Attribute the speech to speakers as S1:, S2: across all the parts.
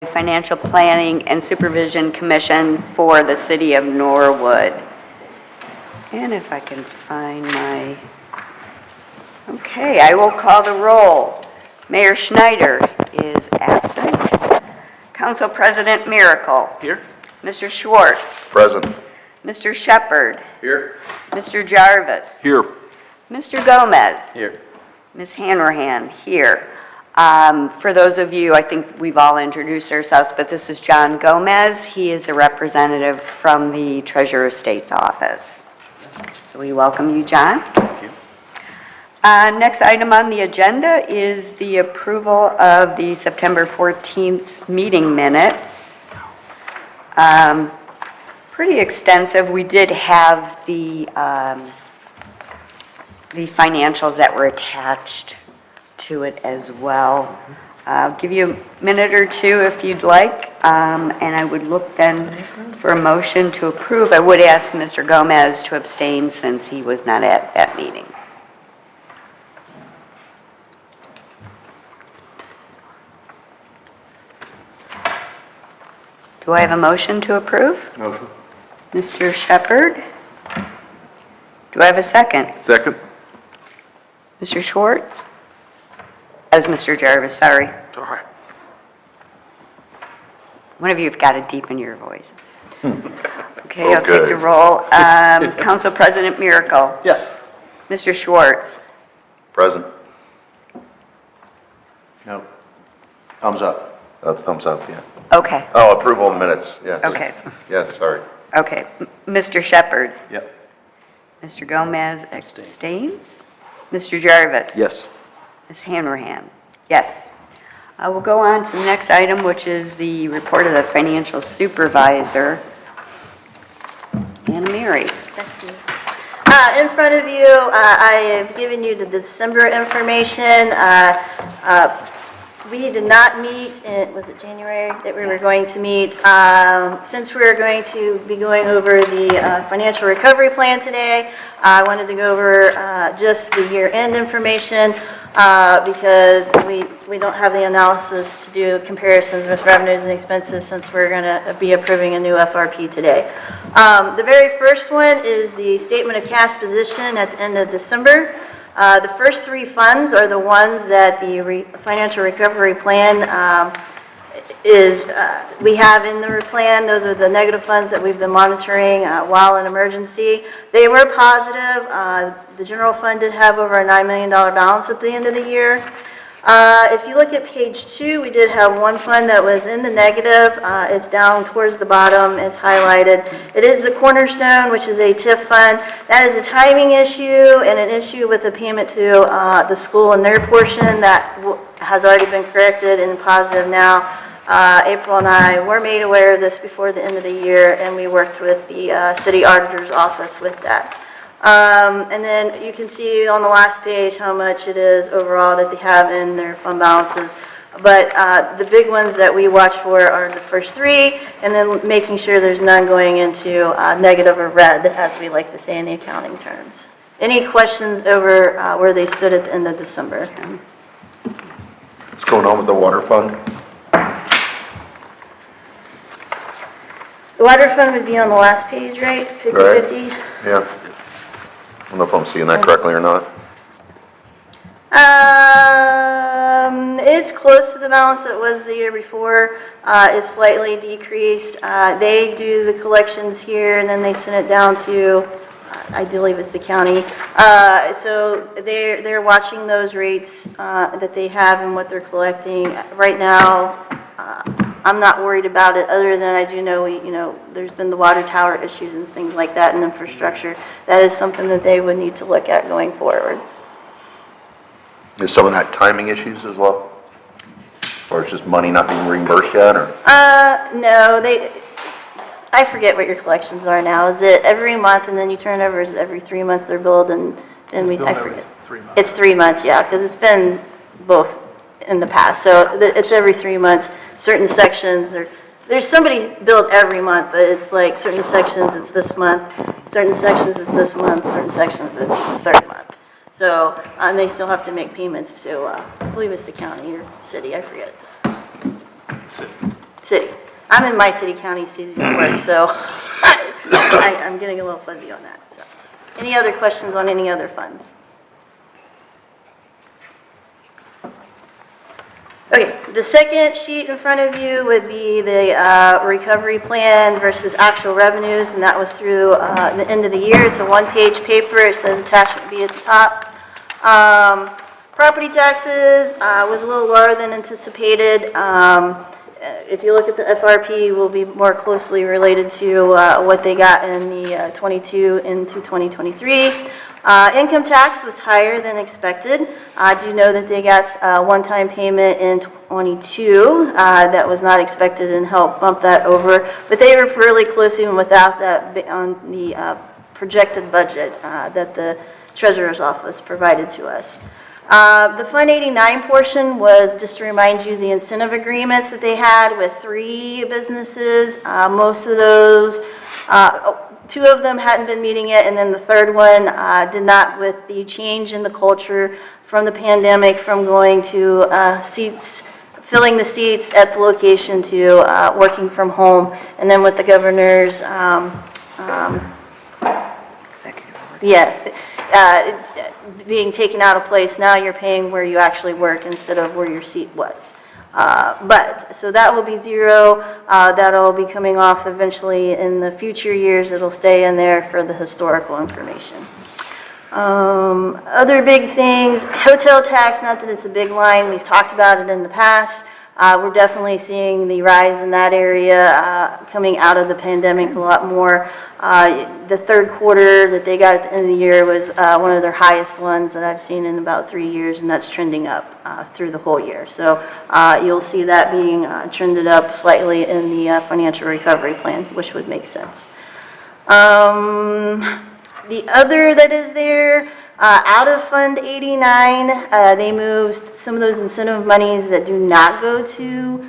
S1: Financial Planning and Supervision Commission for the city of Norwood. And if I can find my, okay, I will call the roll. Mayor Schneider is absent. Council President Miracle.
S2: Here.
S1: Mr. Schwartz.
S3: Present.
S1: Mr. Shepard.
S2: Here.
S1: Mr. Jarvis.
S3: Here.
S1: Mr. Gomez.
S2: Here.
S1: Ms. Hanrahan here. For those of you, I think we've all introduced ourselves, but this is John Gomez. He is a representative from the Treasurer of State's office. So we welcome you, John.
S2: Thank you.
S1: Next item on the agenda is the approval of the September 14th meeting minutes. Pretty extensive. We did have the financials that were attached to it as well. I'll give you a minute or two if you'd like, and I would look then for a motion to approve. I would ask Mr. Gomez to abstain since he was not at that meeting. Do I have a motion to approve?
S3: Motion.
S1: Mr. Shepard? Do I have a second?
S3: Second.
S1: Mr. Schwartz? That was Mr. Jarvis, sorry.
S3: It's all right.
S1: One of you have got to deepen your voice. Okay, I'll take
S3: Okay.
S1: the roll. Council President Miracle?
S2: Yes.
S1: Mr. Schwartz?
S3: Present.
S2: No. Thumbs up.
S3: Thumbs up, yeah.
S1: Okay,
S3: Oh, approval of minutes, yes.
S1: okay,
S3: Yes, sorry.
S1: okay. Mr. Shepard?
S2: Yep.
S1: Mr. Gomez abstains? Mr. Jarvis?
S2: Yes.
S1: Ms. Hanrahan? Yes. We'll go on to the next item, which is the report of the financial supervisor. Anna Mary.
S4: That's me. In front of you, I have given you the December information. We did not meet in, was it January that we were going to meet? Since we're going to be going over the financial recovery plan today, I wanted to go over just the year-end information because we don't have the analysis to do comparisons with revenues and expenses since we're going to be approving a new FRP today. The very first one is the statement of cash position at the end of December. The first three funds are the ones that the financial recovery plan we have in the plan. Those are the negative funds that we've been monitoring while in emergency. They were positive. The general fund did have over a $9 million balance at the end of the year. If you look at page 2, we did have one fund that was in the negative. It's down towards the bottom. It's highlighted. It is the Cornerstone, which is a TIF fund. That is a timing issue and an issue with the payment to the school and their portion that has already been corrected and positive now. April and I were made aware of this before the end of the year, and we worked with the city auditor's office with that. And then you can see on the last page how much it is overall that they have in their fund balances. But the big ones that we watch for are the first three, and then making sure there's none going into negative or red, as we like to say in the accounting terms. Any questions over where they stood at the end of December?
S3: What's going on with the water fund?
S4: The water fund would be on the last page, right? 50/50?
S3: Right. Yeah. I don't know if I'm seeing that correctly or not.
S4: It's close to the balance that was the year before. It's slightly decreased. They do the collections here, and then they send it down to, I believe it's the county. So they're watching those rates that they have and what they're collecting. Right now, I'm not worried about it, other than I do know there's been the water tower issues and things like that and infrastructure. That is something that they would need to look at going forward.
S3: Is some of that timing issues as well? Or it's just money not being reimbursed yet, or?
S4: No, I forget what your collections are now. Is it every month and then you turn over? Is it every 3 months they're billed and then I forget.
S2: 3 months.
S4: It's 3 months, yeah, because it's been both in the past. So it's every 3 months. Certain sections there's somebody billed every month, but it's like certain sections it's this month, certain sections it's this month, certain sections it's the third month. So, and they still have to make payments to, I believe it's the county or city, I forget. City. I'm in my city county season of work, so I'm getting a little fuzzy on that. So. Any other questions on any other funds? Okay, the second sheet in front of you would be the recovery plan versus actual revenues, and that was through the end of the year. It's a one-page paper. It says attachment B at the top. Property taxes was a little lower than anticipated. If you look at the FRP, will be more closely related to what they got in the 22 into 2023. Income tax was higher than expected. I do know that they got a one-time payment in 22 that was not expected and helped bump that over. But they were really close even without that on the projected budget that the Treasurer's Office provided to us. The Fund 89 portion was, just to remind you, the incentive agreements that they had with 3 businesses. Most of those, 2 of them hadn't been meeting it, and then the third one did not, with the change in the culture from the pandemic, from going to seats, filling the seats at the location to working from home, and then with the governor's,
S1: Executive order.
S4: it's being taken out of place. Now you're paying where you actually work instead of where your seat was. So that will be 0. That'll be coming off eventually in the future years. It'll stay in there for the historical information. Other big things, hotel tax, not that it's a big line. We've talked about it in the past. We're definitely seeing the rise in that area coming out of the pandemic a lot more. The third quarter that they got at the end of the year was one of their highest ones that I've seen in about 3 years, and that's trending up through the whole year. So you'll see that being trended up slightly in the financial recovery plan, which would make sense. The other that is there, out of Fund 89, they moved some of those incentive monies that do not go to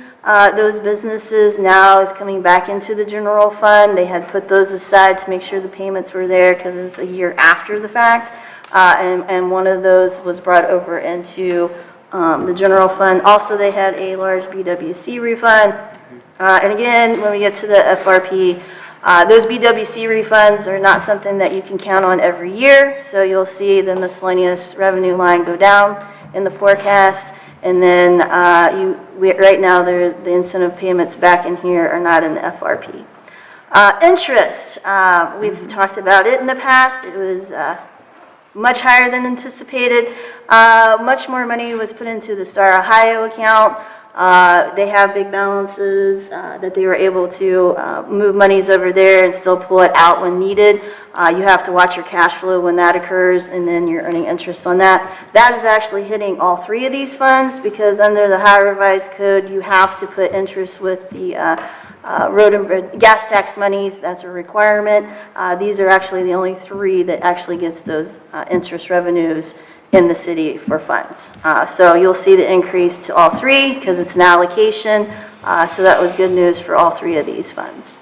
S4: those businesses now is coming back into the general fund. They had put those aside to make sure the payments were there because it's a year after the fact. And one of those was brought over into the general fund. Also, they had a large BWC refund. And again, when we get to the FRP, those BWC refunds are not something that you can count on every year, so you'll see the miscellaneous revenue line go down in the forecast, and then right now the incentive payments back in here are not in the FRP. Interest, we've talked about it in the past. It was much higher than anticipated. Much more money was put into the Star Ohio account. They have big balances that they were able to move monies over there and still pull it out when needed. You have to watch your cash flow when that occurs, and then you're earning interest on that. That is actually hitting all 3 of these funds because under the Ohio Revised Code, you have to put interest with the road and bridge, gas tax monies. That's a requirement. These are actually the only 3 that actually gets those interest revenues in the city for funds. So you'll see the increase to all 3 because it's an allocation. So that was good news for all 3 of these funds.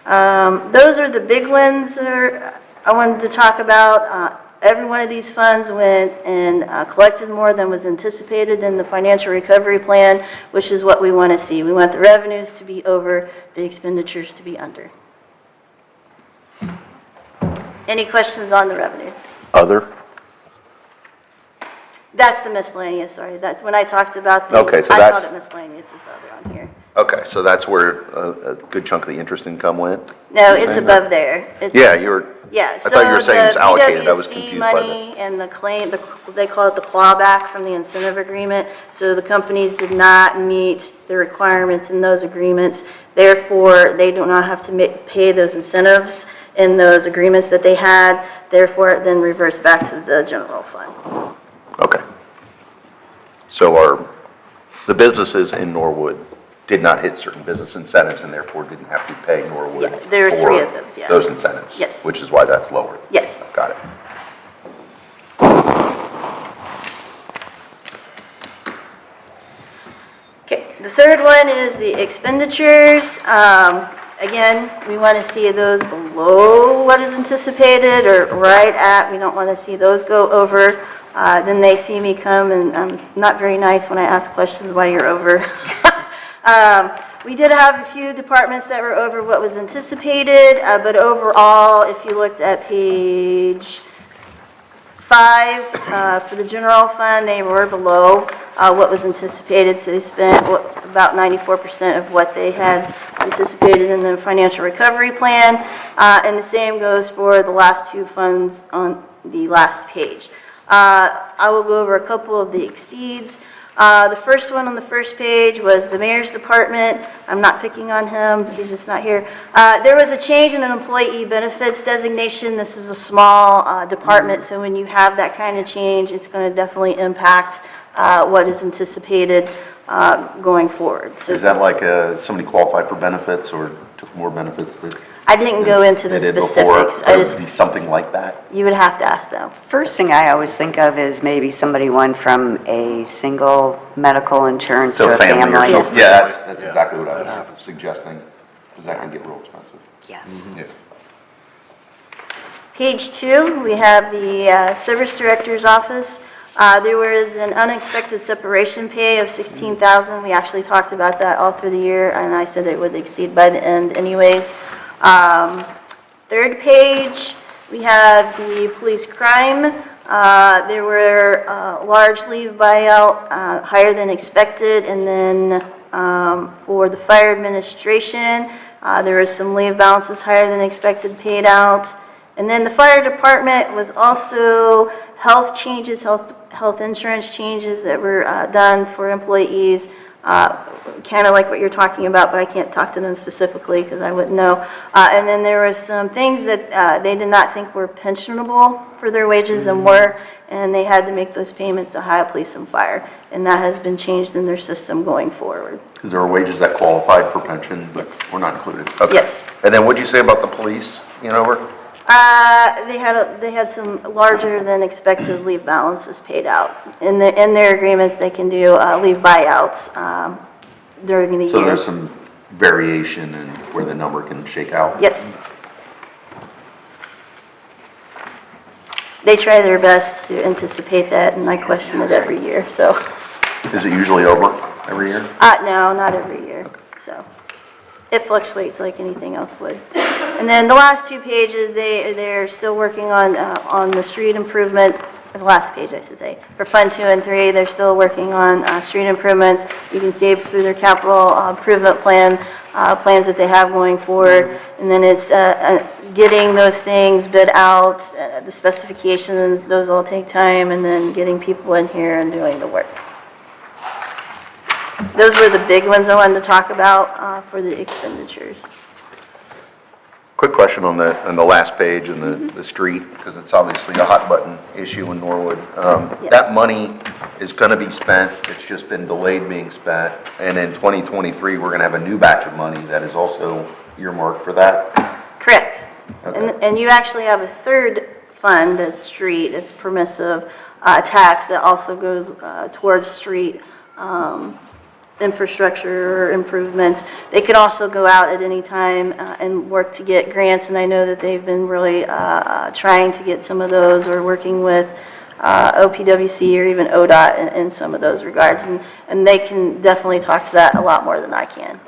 S4: Those are the big ones that I wanted to talk about. Every one of these funds went and collected more than was anticipated in the financial recovery plan, which is what we want to see. We want the revenues to be over, the expenditures to be under. Any questions on the revenues?
S3: Other?
S4: That's the miscellaneous, sorry. That's when I talked about the,
S3: Okay, so
S4: I
S3: that's-
S4: called it miscellaneous, it's other on here.
S3: Okay, so that's where a good chunk of the interest income went?
S4: No,
S3: You're
S4: it's
S3: saying
S4: above
S3: that?
S4: there. It's-
S3: Yeah, you were,
S4: Yeah,
S3: I thought you were saying it's allocated. I was
S4: so the
S3: confused
S4: BWC
S3: by that.
S4: money and the claim, they call it the clawback from the incentive agreement. So the companies did not meet the requirements in those agreements. Therefore, they do not have to pay those incentives in those agreements that they had. Therefore, it then reverts back to the general fund.
S3: Okay. So the businesses in Norwood did not hit certain business incentives and therefore didn't have to pay Norwood
S4: Yeah, there are 3
S3: for
S4: of those, yeah.
S3: those incentives?
S4: Yes.
S3: Which is why that's lower?
S4: Yes.
S3: Got it.
S4: Okay, the third one is the expenditures. Again, we want to see those below what is anticipated or right at. We don't want to see those go over. Then they see me come and I'm not very nice when I ask questions while you're over. We did have a few departments that were over what was anticipated, but overall, if you looked at page 5, for the general fund, they were below what was anticipated, so they spent about 94% of what they had anticipated in the financial recovery plan, and the same goes for the last 2 funds on the last page. I will go over a couple of the exceeds. The first one on the first page was the mayor's department. I'm not picking on him, he's just not here. There was a change in an employee benefits designation. This is a small department, so when you have that kind of change, it's going to definitely impact what is anticipated going forward. So
S3: Is that like somebody qualified for benefits or took more benefits that
S4: I didn't go into the
S3: they did before?
S4: specifics. I
S3: It would
S4: just,
S3: be something like that?
S4: you would have to ask them.
S1: First thing I always think of is maybe somebody went from a single medical insurance to
S3: So
S1: a
S3: family or
S1: family.
S3: something? Yeah, that's exactly what I was suggesting, because that can get real expensive.
S1: Yes.
S3: Yeah.
S4: Page 2, we have the service director's office. There was an unexpected separation pay of $16,000. We actually talked about that all through the year, and I said it would exceed by the end anyways. Third page, we have the police crime. There were large leave buyout, higher than expected, and then for the fire administration, there was some leave balances higher than expected paid out. And then the fire department was also health changes, health insurance changes that were done for employees, kind of like what you're talking about, but I can't talk to them specifically because I wouldn't know. And then there were some things that they did not think were pensionable for their wages and were, and they had to make those payments to Ohio Police and Fire, and that has been changed in their system going forward.
S3: Because there are wages that qualified for pension, but
S4: Yes.
S3: were not included. Okay.
S4: Yes.
S3: And then what'd you say about the police, Hanover?
S4: They had some larger than expected leave balances paid out. In their agreements, they can do leave buyouts during the year.
S3: So there's some variation in where the number can shake out?
S4: Yes. They try their best to anticipate that, and I question it every year, so.
S3: Is it usually over every year?
S4: No, not every year, so. It fluctuates like anything else would. And then the last 2 pages, they're still working on the street improvement, the last page, I should say. For Fund 2 and 3, they're still working on street improvements. You can see through their capital improvement plans that they have going forward. And then it's getting those things bid out, the specifications, those all take time, and then getting people in here and doing the work. Those were the big ones I wanted to talk about for the expenditures.
S3: Quick question on the last page and the street, because it's obviously a hot button issue in Norwood.
S4: Yes.
S3: That money is going to be spent, it's just been delayed being spent, and in 2023, we're going to have a new batch of money that is also earmarked for that?
S4: Correct.
S3: Okay.
S4: And you actually have a third fund that's street, that's permissive tax that also goes towards street infrastructure improvements. They could also go out at any time and work to get grants, and I know that they've been really trying to get some of those, or working with OPWC or even ODOT in some of those regards, and they can definitely talk to that a lot more than I can.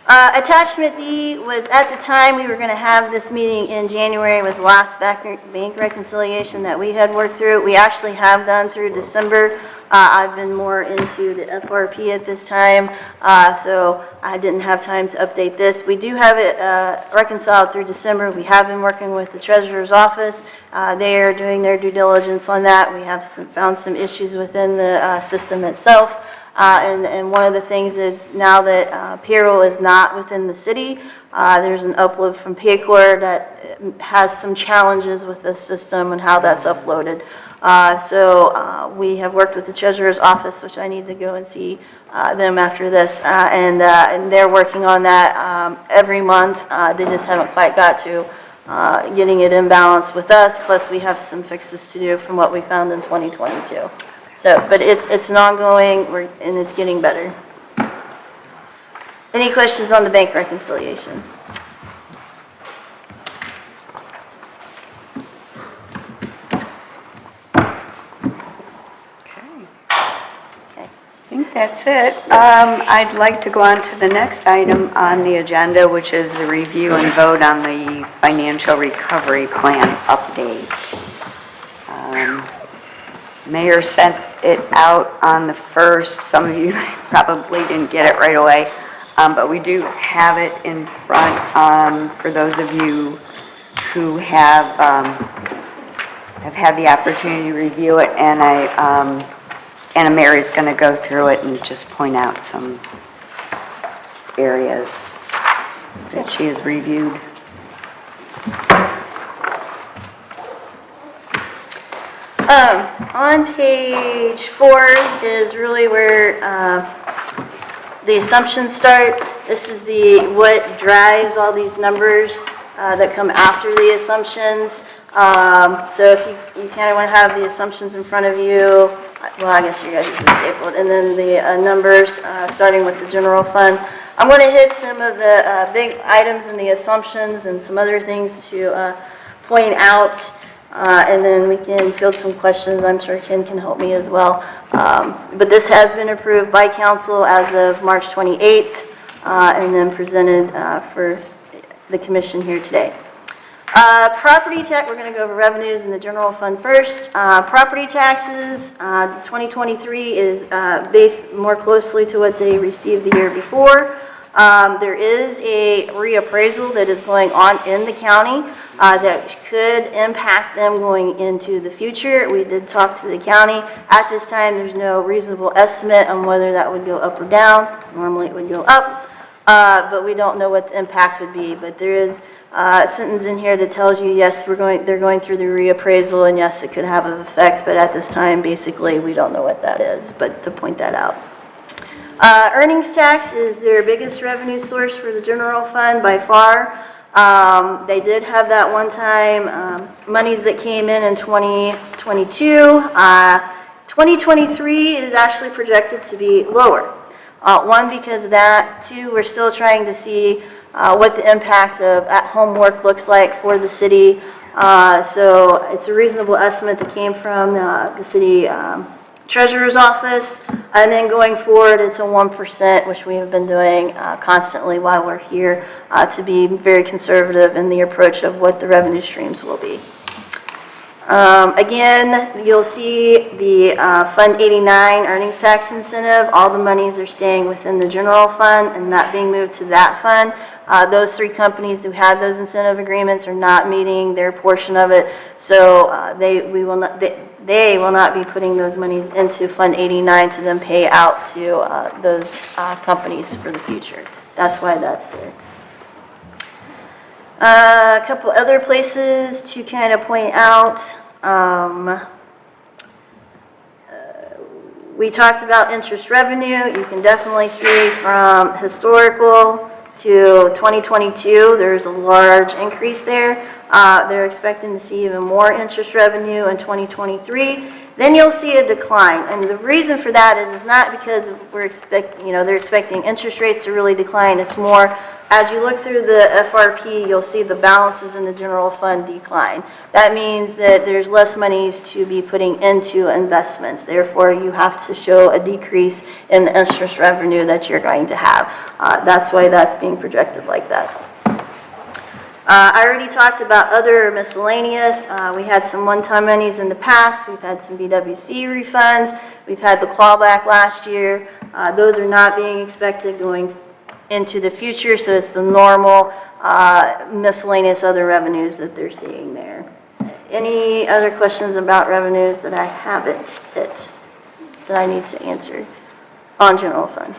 S4: Attachment D was, at the time we were going to have this meeting in January, was the last bank reconciliation that we had worked through. We actually have done through December. I've been more into the FRP at this time, so I didn't have time to update this. We do have it reconciled through December. We have been working with the treasurer's office. They are doing their due diligence on that. We have found some issues within the system itself. And one of the things is, now that payroll is not within the city, there's an upload from Paycor that has some challenges with the system and how that's uploaded. So we have worked with the treasurer's office, which I need to go and see them after this, and they're working on that every month. They just haven't quite got to getting it in balance with us, plus we have some fixes to do from what we found in 2022. So, but it's an ongoing, and it's getting better. Any questions on the bank reconciliation?
S1: Okay. that's it. I'd like to go on to the next item on the agenda, which is the review and vote on the financial recovery plan update. Mayor sent it out on the 1st. Some of you probably didn't get it right away, but we do have it in front for those of you who have had the opportunity to review it, and Anna Mary's going to go through it and just point out some areas that she has reviewed.
S4: On page 4 is really where the assumptions start. This is what drives all these numbers that come after the assumptions. So if you kind of want to have the assumptions in front of you, well, I guess you guys are stapled, and then the numbers starting with the general fund. I'm going to hit some of the big items in the assumptions and some other things to point out, and then we can field some questions. I'm sure Ken can help me as well. But this has been approved by council as of March 28th, and then presented for the commission here today. Property tax, we're going to go over revenues in the general fund first. Property taxes, 2023 is based more closely to what they received the year before. There is a reappraisal that is going on in the county that could impact them going into the future. We did talk to the county. At this time, there's no reasonable estimate on whether that would go up or down. Normally it would go up, but we don't know what the impact would be. But there is a sentence in here that tells you, yes, they're going through the reappraisal, and yes, it could have an effect, but at this time, basically, we don't know what that is, but to point that out. Earnings tax is their biggest revenue source for the general fund by far. They did have that one-time monies that came in 2022. 2023 is actually projected to be lower. One, because of that. Two, we're still trying to see what the impact of at-home work looks like for the city. So it's a reasonable estimate that came from the city treasurer's office. And then going forward, it's a 1%, which we have been doing constantly while we're here to be very conservative in the approach of what the revenue streams will be. Again, you'll see the Fund 89 earnings tax incentive. All the monies are staying within the general fund and not being moved to that fund. Those 3 companies who had those incentive agreements are not meeting their portion of it, so they will not be putting those monies into Fund 89 to then pay out to those companies for the future. That's why that's there. A couple other places to kind of point out. We talked about interest revenue. You can definitely see from historical to 2022, there's a large increase there. They're expecting to see even more interest revenue in 2023. Then you'll see a decline, and the reason for that is not because they're expecting interest rates to really decline. It's more, as you look through the FRP, you'll see the balances in the general fund decline. That means that there's less monies to be putting into investments. Therefore, you have to show a decrease in the interest revenue that you're going to have. That's why that's being projected like that. I already talked about other miscellaneous. We had some one-time monies in the past. We've had some BWC refunds. We've had the clawback last year. Those are not being expected going into the future, so it's the normal miscellaneous other revenues that they're seeing there. Any other questions about revenues that I haven't hit that I need to answer on general fund?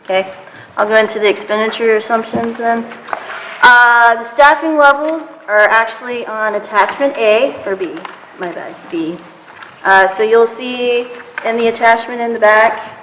S4: Okay, I'll go into the expenditure assumptions then. The staffing levels are actually on attachment A, or B, my bad, B. So you'll see in the attachment in the back,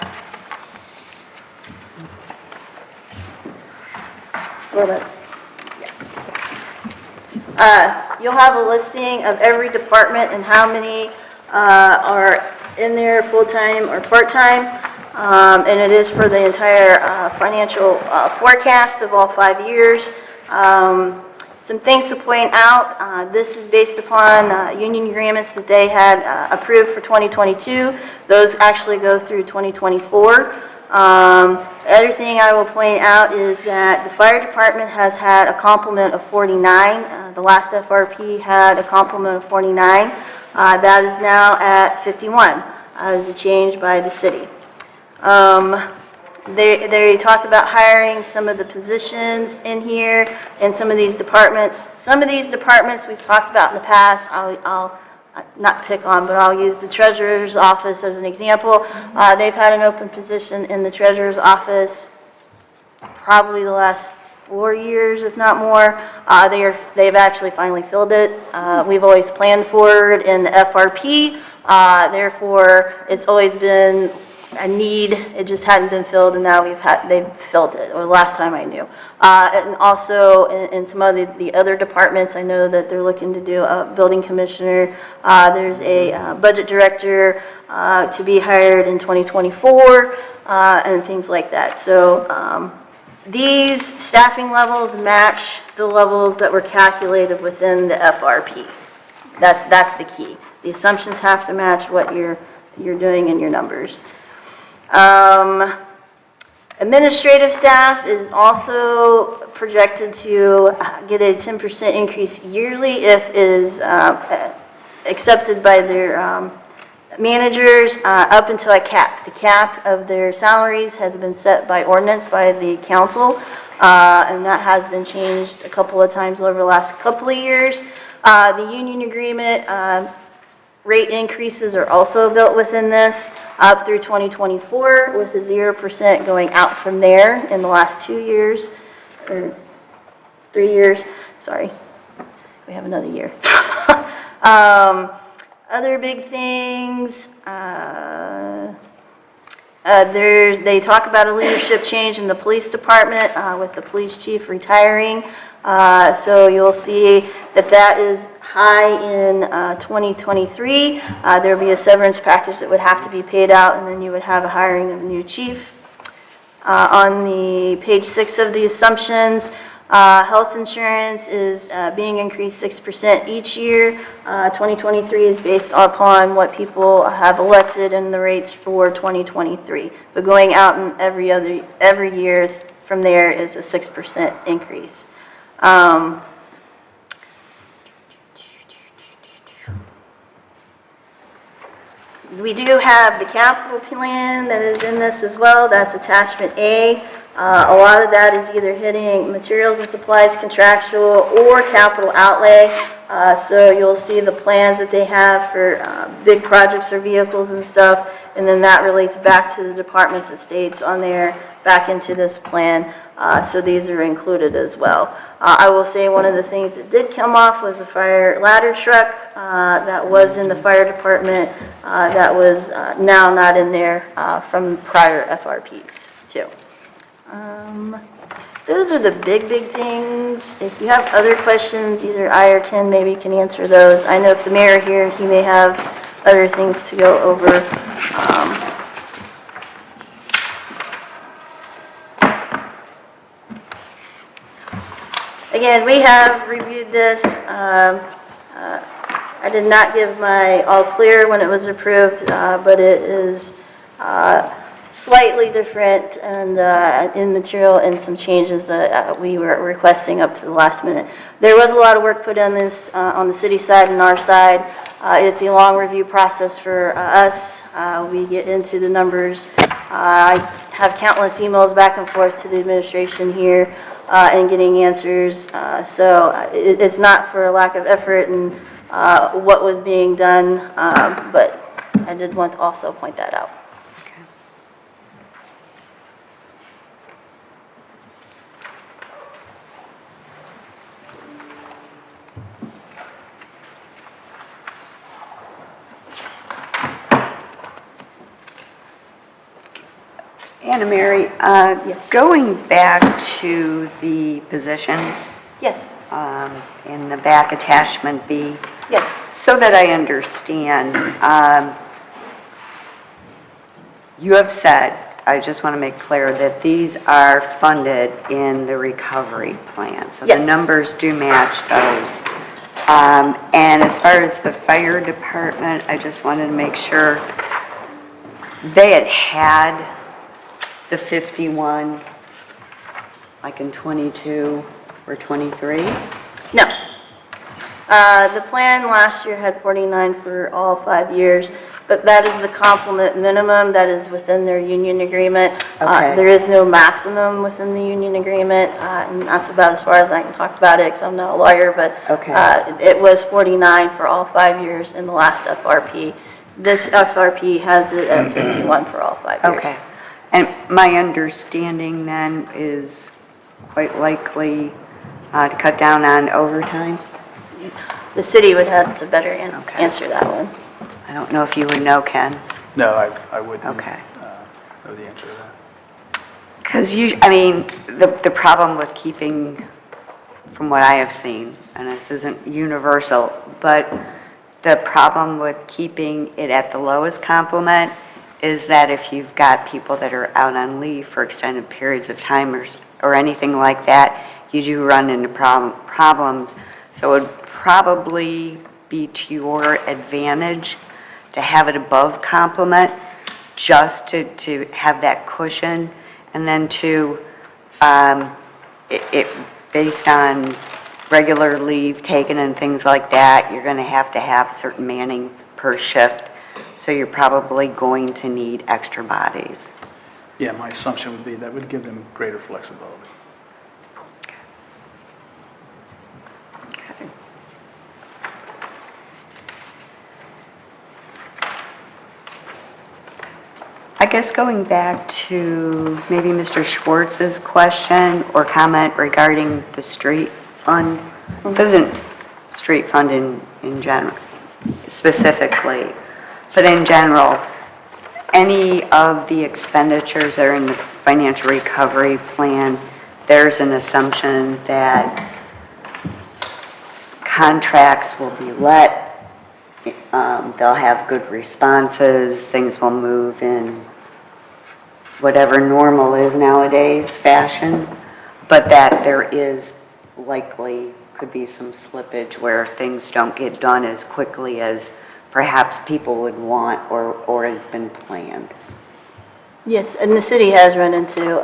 S4: you'll have a listing of every department and how many are in there full-time or part-time. and it is for the entire financial forecast of all 5 years. Some things to point out, this is based upon union agreements that they had approved for 2022. Those actually go through 2024. The other thing I will point out is that the fire department has had a complement of 49. The last FRP had a complement of 49. That is now at 51 as a change by the city. They talk about hiring some of the positions in here and some of these departments. Some of these departments we've talked about in the past. I'll not pick on, but I'll use the treasurer's office as an example. They've had an open position in the treasurer's office probably the last 4 years, if not more. They've actually finally filled it. We've always planned for it in the FRP. Therefore, it's always been a need. It just hadn't been filled, and now they've filled it, or the last time I knew. And also in some of the other departments, I know that they're looking to do a building commissioner. There's a budget director to be hired in 2024, and things like that. So these staffing levels match the levels that were calculated within the FRP. That's the key. The assumptions have to match what you're doing in your numbers. Administrative staff is also projected to get a 10% increase yearly if it is accepted by their managers up until a cap. The cap of their salaries has been set by ordinance by the council, and that has been changed a couple of times over the last couple of years. The union agreement rate increases are also built within this up through 2024, with a 0% going out from there in the last 2 years, or 3 years, sorry. We have another year. Other big things, they talk about a leadership change in the police department with the police chief retiring. So you'll see that is high in 2023. There will be a severance package that would have to be paid out, and then you would have a hiring of a new chief. On the page 6 of the assumptions, health insurance is being increased 6% each year. 2023 is based upon what people have elected and the rates for 2023. But going out in every year from there is a 6% increase. We do have the capital plan that is in this as well. That's attachment A. A lot of that is either hitting materials and supplies contractual or capital outlay. So you'll see the plans that they have for big projects or vehicles and stuff, and then that relates back to the departments it states on there, back into this plan. So these are included as well. I will say one of the things that did come off was a fire ladder truck that was in the fire department that was now not in there from prior FRPs too. Those are the big things. If you have other questions, either I or Ken maybe can answer those. I know if the mayor here, he may have other things to go over. Again, we have reviewed this. I did not give my all clear when it was approved, but it is slightly different and in material and some changes that we were requesting up to the last minute. There was a lot of work put on this on the city side and our side. It's a long review process for us. We get into the numbers. I have countless emails back and forth to the administration here and getting answers. So it's not for a lack of effort and what was being done, but I did want to also point that out.
S1: Anna Mary,
S4: Yes.
S1: Going back to the positions
S4: Yes,
S1: in the back attachment B,
S4: yes.
S1: so that I understand, you have said, I just want to make clear that these are funded in the recovery plan. So the
S4: Yes.
S1: numbers do match those. And as far as the fire department, I just wanted to make sure they had the 51, like in 22 or 23?
S4: No. The plan last year had 49 for all 5 years, but that is the complement minimum that is within their union agreement.
S1: Okay.
S4: There is no maximum within the union agreement, and that's about as far as I can talk about it, because I'm not a lawyer, but
S1: Okay.
S4: it was 49 for all 5 years in the last FRP. This FRP has it at 51 for all 5 years.
S1: Okay. And my understanding then is quite likely to cut down on overtime?
S4: The city would have to better
S1: Okay.
S4: answer that one.
S1: I don't know if you would know, Ken.
S5: No, I wouldn't
S1: Okay.
S5: know the answer to that.
S1: Because the problem with keeping, from what I have seen, and this isn't universal, but the problem with keeping it at the lowest complement is that if you've got people that are out on leave for extended periods of time or anything like that, you do run into problems. So it would probably be to your advantage to have it above complement, just to have that cushion, and then based on regular leave taken and things like that, you're going to have certain manning per shift, so you're probably going to need extra bodies.
S5: Yeah, my assumption would be that would give them greater flexibility.
S1: Okay. I guess going back to maybe Mr. Schwartz's question or comment regarding the street fund. This isn't street fund in general, specifically, but in general, any of the expenditures that are in the financial recovery plan, there's an assumption that contracts will be let, they'll have good responses, things will move in whatever normal is nowadays fashion, but that there is likely could be some slippage where things don't get done as quickly as perhaps people would want or has been planned.
S4: Yes, and the city has run into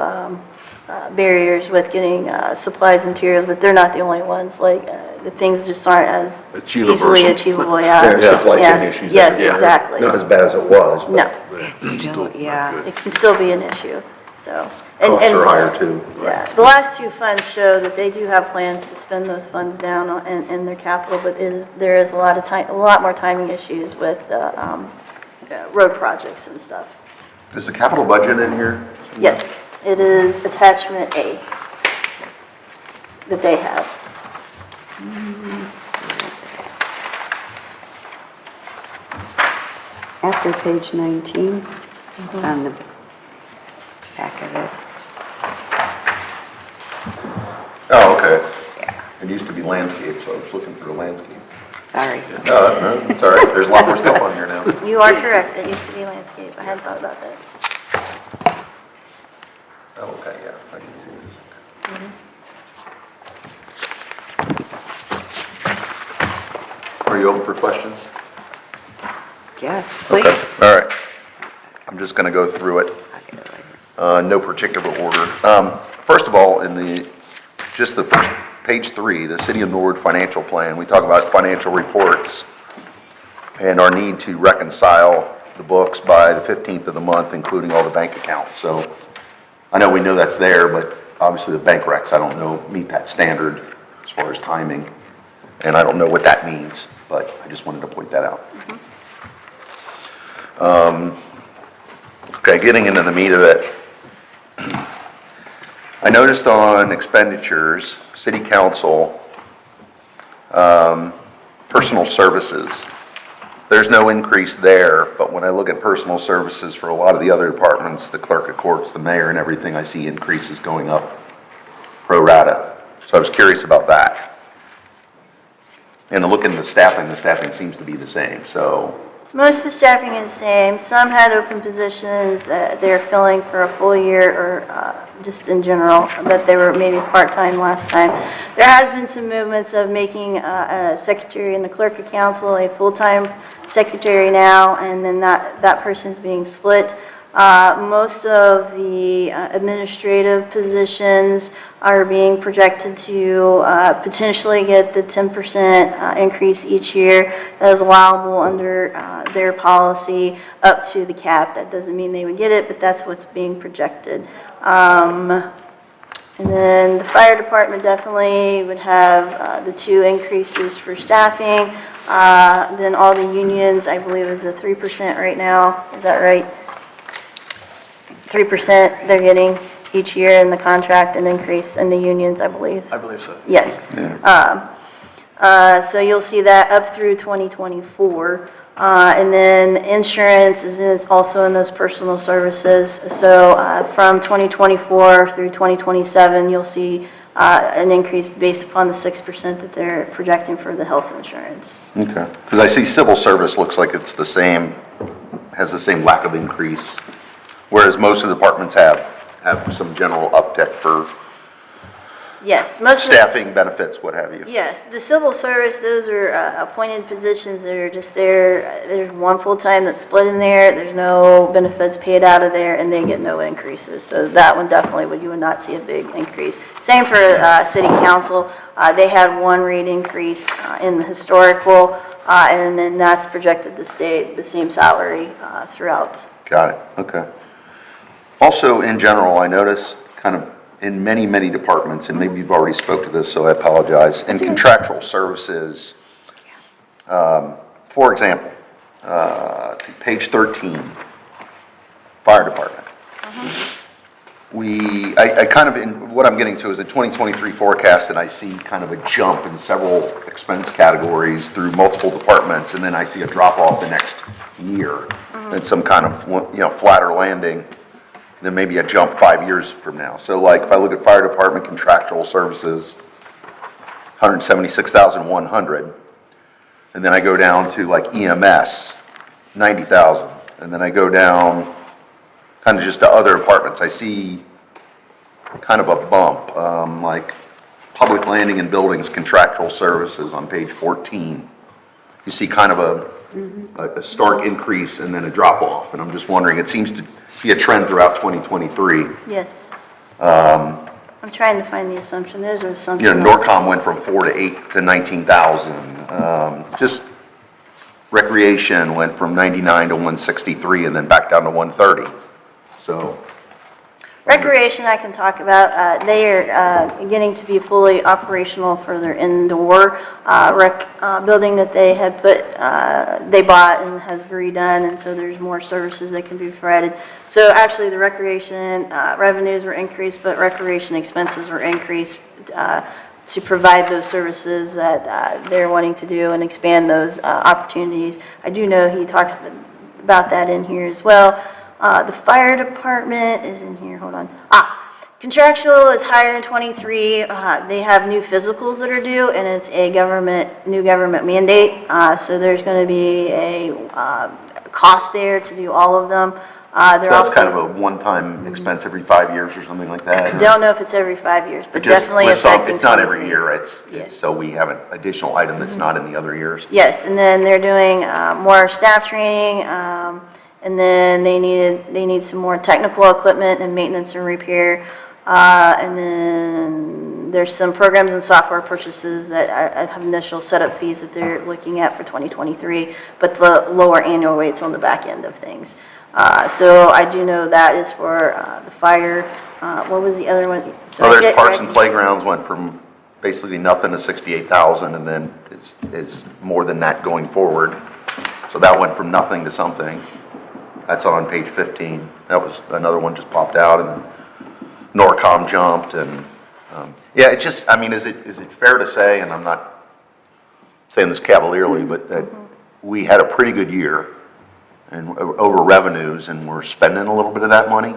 S4: barriers with getting supplies and materials, but they're not the only ones. Like, the things just aren't as
S2: It's
S4: easily
S2: universal.
S4: achievable, yeah.
S3: There's supply chain
S4: Yes,
S3: issues.
S4: yes,
S3: everywhere.
S4: exactly.
S3: Not as bad as it was,
S4: No,
S3: but
S1: It's still, yeah.
S4: it can still be an issue, so.
S3: costs are higher too.
S4: Yeah, the last two funds show that they do have plans to spend those funds down in their capital, but there is a lot more timing issues with road projects and stuff.
S3: Is the capital budget in here?
S4: Yes, it is attachment A that they have.
S1: After page 19, it's on the back of it.
S3: Oh, okay.
S1: Yeah,
S3: It used to be landscape, so I was looking for the landscape.
S1: sorry.
S3: No, it's all right. There's a lot more stuff on here now.
S4: You are correct, it used to be landscape, I hadn't thought about that.
S3: Oh, okay, yeah, I can see this. Are you open for questions?
S1: Yes, please.
S3: Okay, all right. I'm just going to go through it,
S1: I'll get it later.
S3: no particular order. First of all, just the first, page 3, the City of Norwood Financial Plan, we talk about financial reports and our need to reconcile the books by the 15th of the month, including all the bank accounts. So I know we know that's there, but obviously the bank recs, I don't know, meet that standard as far as timing. And I don't know what that means, but I just wanted to point that out. Okay, getting into the meat of it. I noticed on expenditures, city council, personal services, there's no increase there, but when I look at personal services for a lot of the other departments, the clerk of courts, the mayor and everything, I see increases going up pro rata. So I was curious about that. And looking at the staffing seems to be the same, so
S4: Most of the staffing is the same. Some had open positions they're filling for a full year or just in general, that they were maybe part-time last time. There has been some movements of making a secretary and the clerk of council a full-time secretary now, and then that person's being split. Most of the administrative positions are being projected to potentially get the 10% increase each year that is allowable under their policy up to the cap. That doesn't mean they would get it, but that's what's being projected. And then the fire department definitely would have the 2 increases for staffing. Then all the unions, I believe, is a 3% right now. Is that right? 3% they're getting each year in the contract, an increase in the unions, I believe.
S5: I believe so.
S4: Yes. So you'll see that up through 2024. And then insurance is also in those personal services. So from 2024 through 2027, you'll see an increase based upon the 6% that they're projecting for the health insurance.
S3: Okay, because I see civil service looks like it's the same, has the same lack of increase, whereas most of the departments have some general uptick for
S4: Yes, most of the-
S3: staffing, benefits, what have you.
S4: Yes, the civil service, those are appointed positions that are just there. There's one full-time that's split in there, there's no benefits paid out of there, and they get no increases. So that one definitely, you would not see a big increase. Same for city council. They had 1 rate increase in the historical, and then that's projected to stay the same salary throughout.
S3: Got it, okay. Also, in general, I noticed kind of in many, many departments, and maybe you've already spoke to this, so I apologize, in contractual services, for example, let's see, page 13, fire department. I kind of, what I'm getting to is a 2023 forecast, and I see kind of a jump in several expense categories through multiple departments, and then I see a drop off the next year, and some kind of, flatter landing. Then maybe a jump 5 years from now. So like if I look at fire department contractual services, 176,100. And then I go down to like EMS, 90,000. And then I go down kind of just to other departments. I see kind of a bump, like public landing and buildings contractual services on page 14. You see kind of a stark increase and then a drop off. And I'm just wondering, it seems to be a trend throughout 2023.
S4: Yes. I'm trying to find the assumption. There's an assumption.
S3: NORCOM went from 4 to 8 to 19,000. Just recreation went from 99 to 163 and then back down to 130. So.
S4: Recreation I can talk about. They are getting to be fully operational for their indoor rec building that they had they bought and has redone, and so there's more services that can be provided. So actually the recreation revenues were increased, but recreation expenses were increased to provide those services that they're wanting to do and expand those opportunities. I do know he talks about that in here as well. The fire department is in here, hold on. Contractual is higher in 23. They have new physicals that are due, and it's a new government mandate. So there's going to be a cost there to do all of them.
S3: So that's kind of a one-time expense every 5 years or something like that?
S4: I don't know if it's every 5 years, but
S3: Just
S4: definitely
S3: with some,
S4: affecting
S3: it's not every
S4: 23.
S3: year, it's so we have an additional item that's not in the other years?
S4: Yes, and then they're doing more staff training, and then they need some more technical equipment and maintenance and repair. And then there's some programs and software purchases that have initial setup fees that they're looking at for 2023, but the lower annual rates on the back end of things. So I do know that is for the fire. What was the other one? So
S3: There's parks and playgrounds went from basically nothing to 68,000, and then it's more than that going forward. So that went from nothing to something. That's on page 15. That was another one just popped out, and then NORCOM jumped, and yeah, it just, I mean, is it fair to say, and I'm not saying this cavalierly, but that we had a pretty good year and over revenues, and we're spending a little bit of that money,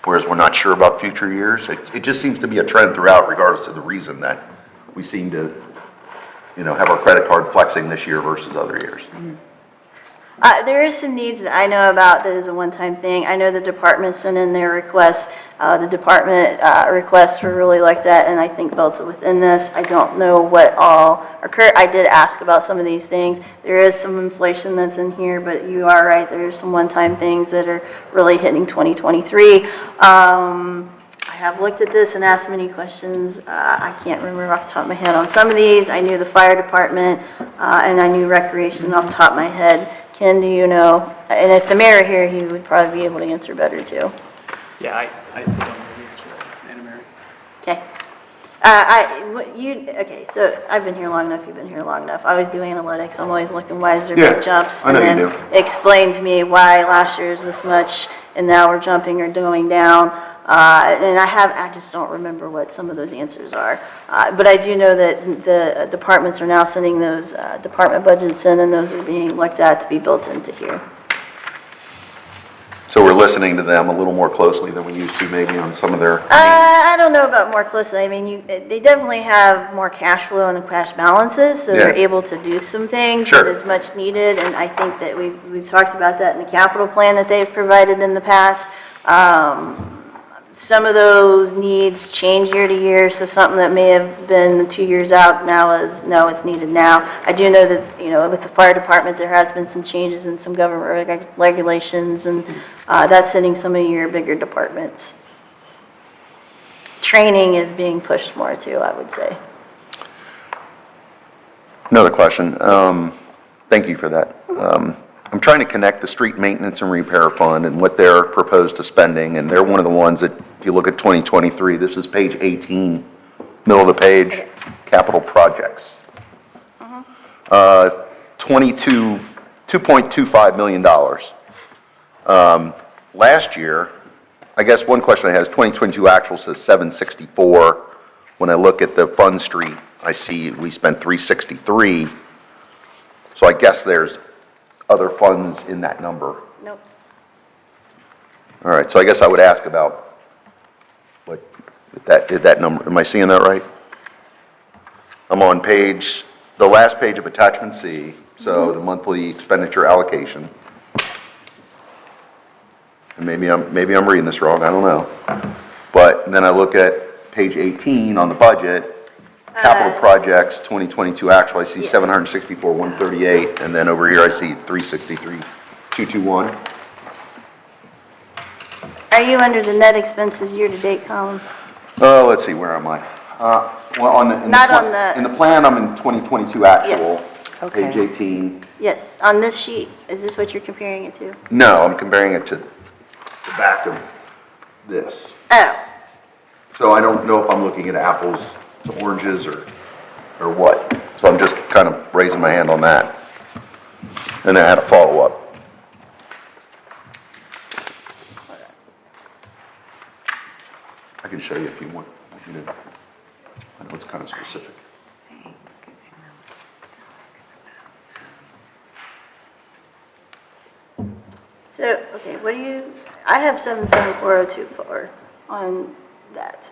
S3: whereas we're not sure about future years? It just seems to be a trend throughout, regardless of the reason, that we seem to, have our credit card flexing this year versus other years.
S4: There is some needs that I know about that is a one-time thing. I know the department sent in their requests. The department requests were really looked at and I think built within this. I don't know what all occurred. I did ask about some of these things. There is some inflation that's in here, but you are right. There are some one-time things that are really hitting 2023. I have looked at this and asked many questions. I can't remember off the top of my head on some of these. I knew the fire department and I knew recreation off the top of my head. Ken, do you know? And if the mayor here, he would probably be able to answer better too.
S5: Yeah, I don't know the answer to that, Anna Mary.
S4: Okay. Okay, so I've been here long enough, you've been here long enough. I always do analytics. I'm always looking, why is there
S3: Yeah,
S4: big jumps?
S3: I know you
S4: And
S3: do.
S4: then explain to me why last year's this much and now we're jumping or going down. And I just don't remember what some of those answers are. But I do know that the departments are now sending those department budgets in, and those are being looked at to be built into here.
S3: So we're listening to them a little more closely than we used to maybe on some of their needs.
S4: I don't know about more closely. I mean, they definitely have more cash flow and cash balances, so they're
S3: Yeah.
S4: able to do some things
S3: Sure.
S4: that is much needed. And I think that we've talked about that in the capital plan that they've provided in the past. Some of those needs change year to year, so something that may have been 2 years out now is needed now. I do know that, with the fire department, there has been some changes in some government regulations, and that's hitting some of your bigger departments. Training is being pushed more too, I would say.
S3: Another question. Thank you for that. I'm trying to connect the street maintenance and repair fund and what they're proposed to spending, and they're one of the ones that, if you look at 2023, this is page 18, middle of the page, capital projects. $2.25 million. Last year, I guess one question I have is 2022 actual says 764. When I look at the Fund Street, I see we spent 363. So I guess there's other funds in that number.
S4: Nope.
S3: All right, so I guess I would ask about, what, did that number, am I seeing that right? I'm on the last page of attachment C, so the monthly expenditure allocation. And maybe I'm reading this wrong, I don't know. But then I look at page 18 on the budget, capital projects, 2022 actual, I see 764, 138, and then over here I see 363, 221.
S4: Are you under the net expenses year-to-date column?
S3: Oh, let's see, where am I? Well, in the plan, I'm in 2022 actual.
S4: Yes.
S1: Okay.
S3: Page 18.
S4: Yes, on this sheet. Is this what you're comparing it to?
S3: No, I'm comparing it to the back of this.
S4: Oh,
S3: So I don't know if I'm looking at apples to oranges or what. So I'm just kind of raising my hand on that. And I had a follow-up. I can show you if you want. I know it's kind of specific.
S4: so, okay, I have 774024 on that.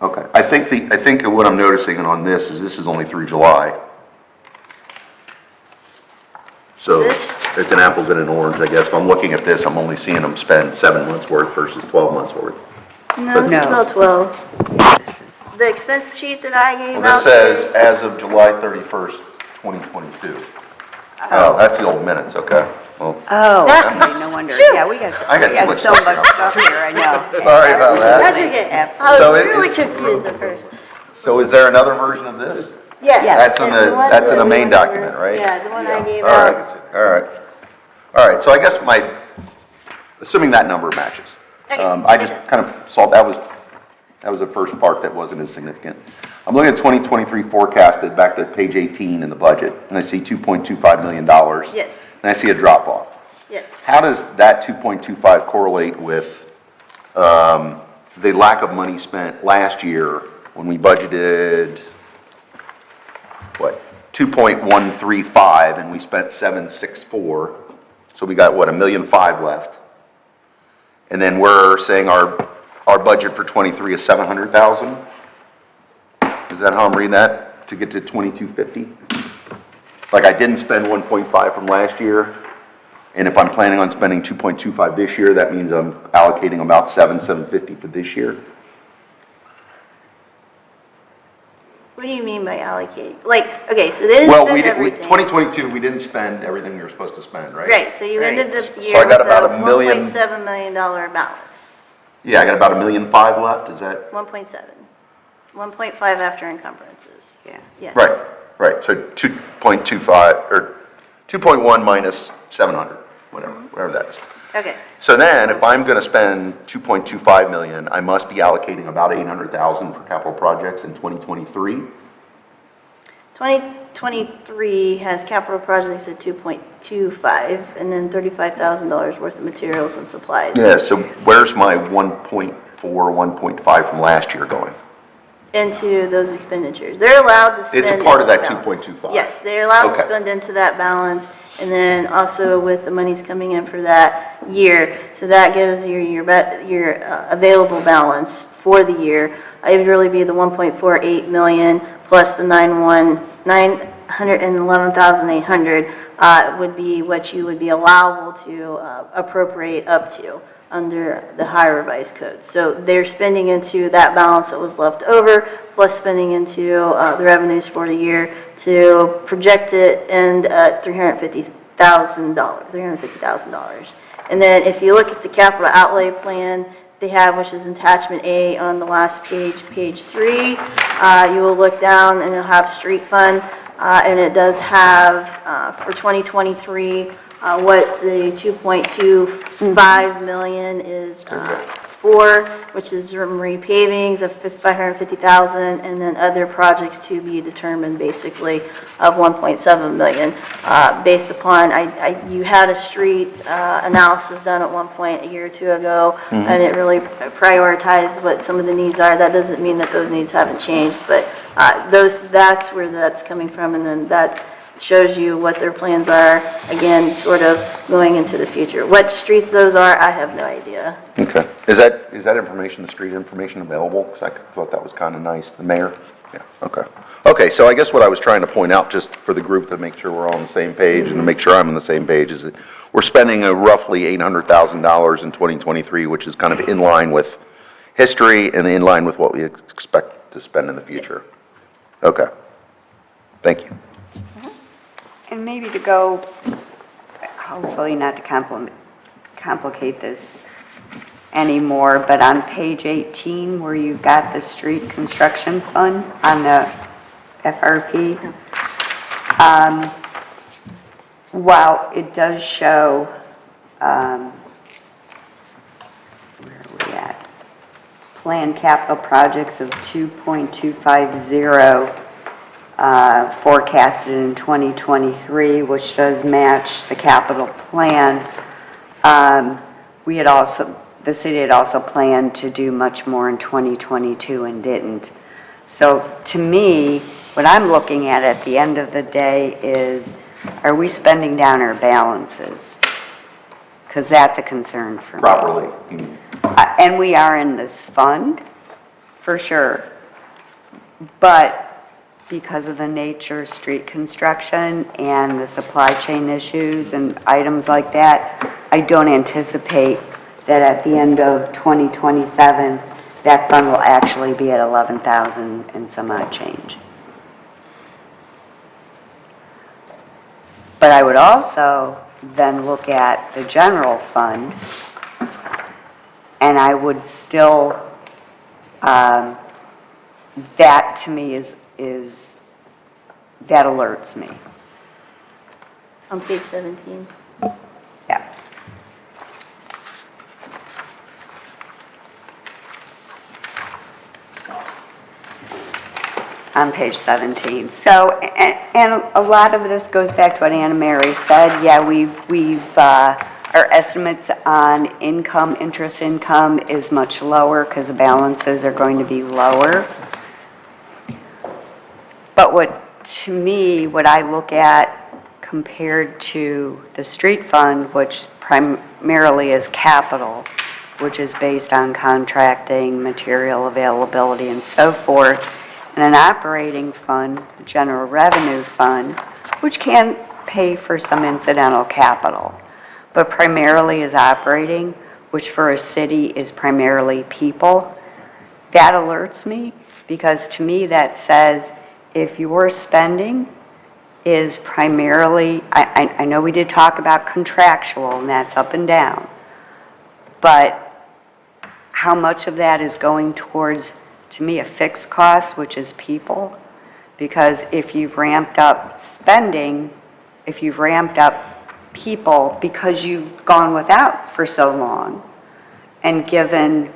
S3: Okay, I think what I'm noticing on this is only through July. So it's an apples and an orange, I guess. If I'm looking at this, I'm only seeing them spend 7 months worth versus 12 months worth.
S4: No, this is
S1: No.
S4: all 12. The expense sheet that I gave
S3: Well,
S4: out.
S3: this says as of July 31st, 2022. Oh, that's the old minutes, okay. Well,
S1: Oh,
S4: Yeah.
S1: okay, no wonder.
S4: Shoot.
S1: Yeah, we got
S3: I got too much
S1: so
S3: stuff
S1: much
S3: here.
S1: stuff here, I know.
S3: Sorry about that.
S4: That's okay.
S1: Absolutely.
S4: I
S3: So
S4: was
S3: it
S4: really
S3: is-
S4: confused at first.
S3: So is there another version of this?
S4: Yes.
S1: Yes.
S3: That's in the main document, right?
S4: Yeah, the one I gave
S3: All
S4: out.
S3: right, all right. All right, so I guess assuming that number matches.
S4: Okay,
S3: I just
S4: it does.
S3: kind of saw, that was the first part that wasn't as significant. I'm looking at 2023 forecasted, back to page 18 in the budget, and I see $2.25 million.
S4: Yes.
S3: And I see a drop off.
S4: Yes.
S3: How does that 2.25 correlate with the lack of money spent last year when we budgeted, what, 2.135 and we spent 764? So we got, what, $1.5 million left? And then we're saying our budget for 23 is 700,000? Is that how I'm reading that, to get to 2250? Like I didn't spend 1.5 from last year, And if I'm planning on spending 2.25 this year, that means I'm allocating about 750 for this year.
S4: What do you mean by allocate? Like, okay, so they didn't
S3: Well,
S4: spend
S3: we did,
S4: everything.
S3: 2022, we didn't spend everything we were supposed to spend, right?
S4: Right, so you
S1: Right.
S4: ended the
S3: So
S4: year
S3: I
S4: with
S3: got
S4: a
S3: about $1 million.
S4: $1.7 million balance.
S3: Yeah, I got about $1.5 million left, is that?
S4: 1.7. 1.5 after encumbrances.
S1: Yeah.
S4: Yes.
S3: Right, so 2.25, or 2.1 minus 700, whatever that is.
S4: Okay,
S3: So then, if I'm gonna spend 2.25 million, I must be allocating about 800,000 for capital projects in 2023.
S4: 2023 has capital projects at 2.25, and then $35,000 worth of materials and supplies.
S3: Yeah, so where's my 1.4, 1.5 from last year going?
S4: Into those expenditures. They're allowed to spend.
S3: It's a part of
S4: into
S3: that
S4: balance.
S3: 2.25.
S4: Yes, they're allowed to
S3: Okay.
S4: spend into that balance, and then also with the monies coming in for that year, so that gives you your available balance for the year. It would really be the 1.48 million plus the 911,800 would be what you would be allowable to appropriate up to under the higher revised code. So they're spending into that balance that was left over, plus spending into the revenues for the year to project it and $350,000. And then if you look at the capital outlay plan they have, which is attachment A on the last page, page 3, you will look down and you'll have street fund, and it does have for 2023 what the 2.25 million is for, which is from repavings of 550,000, and then other projects to be determined, basically, of 1.7 million. Based upon, you had a street analysis done at one point a year or two ago, and it really prioritized what some of the needs are. That doesn't mean that those needs haven't changed, but that's where that's coming from, and then that shows you what their plans are, again, sort of going into the future. What streets those are, I have no idea.
S3: Okay. Is that information, the street information available? Because I thought that was kind of nice, the mayor? Yeah, okay. Okay, so I guess what I was trying to point out, just for the group to make sure we're all on the same page and to make sure I'm on the same page, is that we're spending roughly $800,000 in 2023, which is kind of in line with history and in line with what we expect to spend in the future. Okay. Thank you.
S1: And maybe to go, hopefully not to complicate this anymore, but on page 18, where you've got the street construction fund on the FRP, while it does show, where are we at? Planned capital projects of 2.250, forecasted in 2023, which does match the capital plan. The city had also planned to do much more in 2022 and didn't. So to me, what I'm looking at the end of the day is, are we spending down our balances? Because that's a concern for me.
S3: Properly.
S1: And we are in this fund, for sure. But because of the nature of street construction and the supply chain issues and items like that, I don't anticipate that at the end of 2027, that fund will actually be at 11,000 and some odd change. But I would also then look at the general fund, and I would still, that to me is that alerts me.
S4: On page 17.
S1: Yeah. On page 17. So, and a lot of this goes back to what Anna Mary said. Yeah, our estimates on income, interest income is much lower because the balances are going to be lower. But to me, what I look at compared to the street fund, which primarily is capital, which is based on contracting, material availability, and so forth, and an operating fund, general revenue fund, which can pay for some incidental capital. but primarily is operating, which for a city is primarily people, that alerts me, because to me that says if your spending is primarily, I know we did talk about contractual and that's up and down, but how much of that is going towards, to me, a fixed cost, which is people? Because if you've ramped up spending, if you've ramped up people because you've gone without for so long, and given,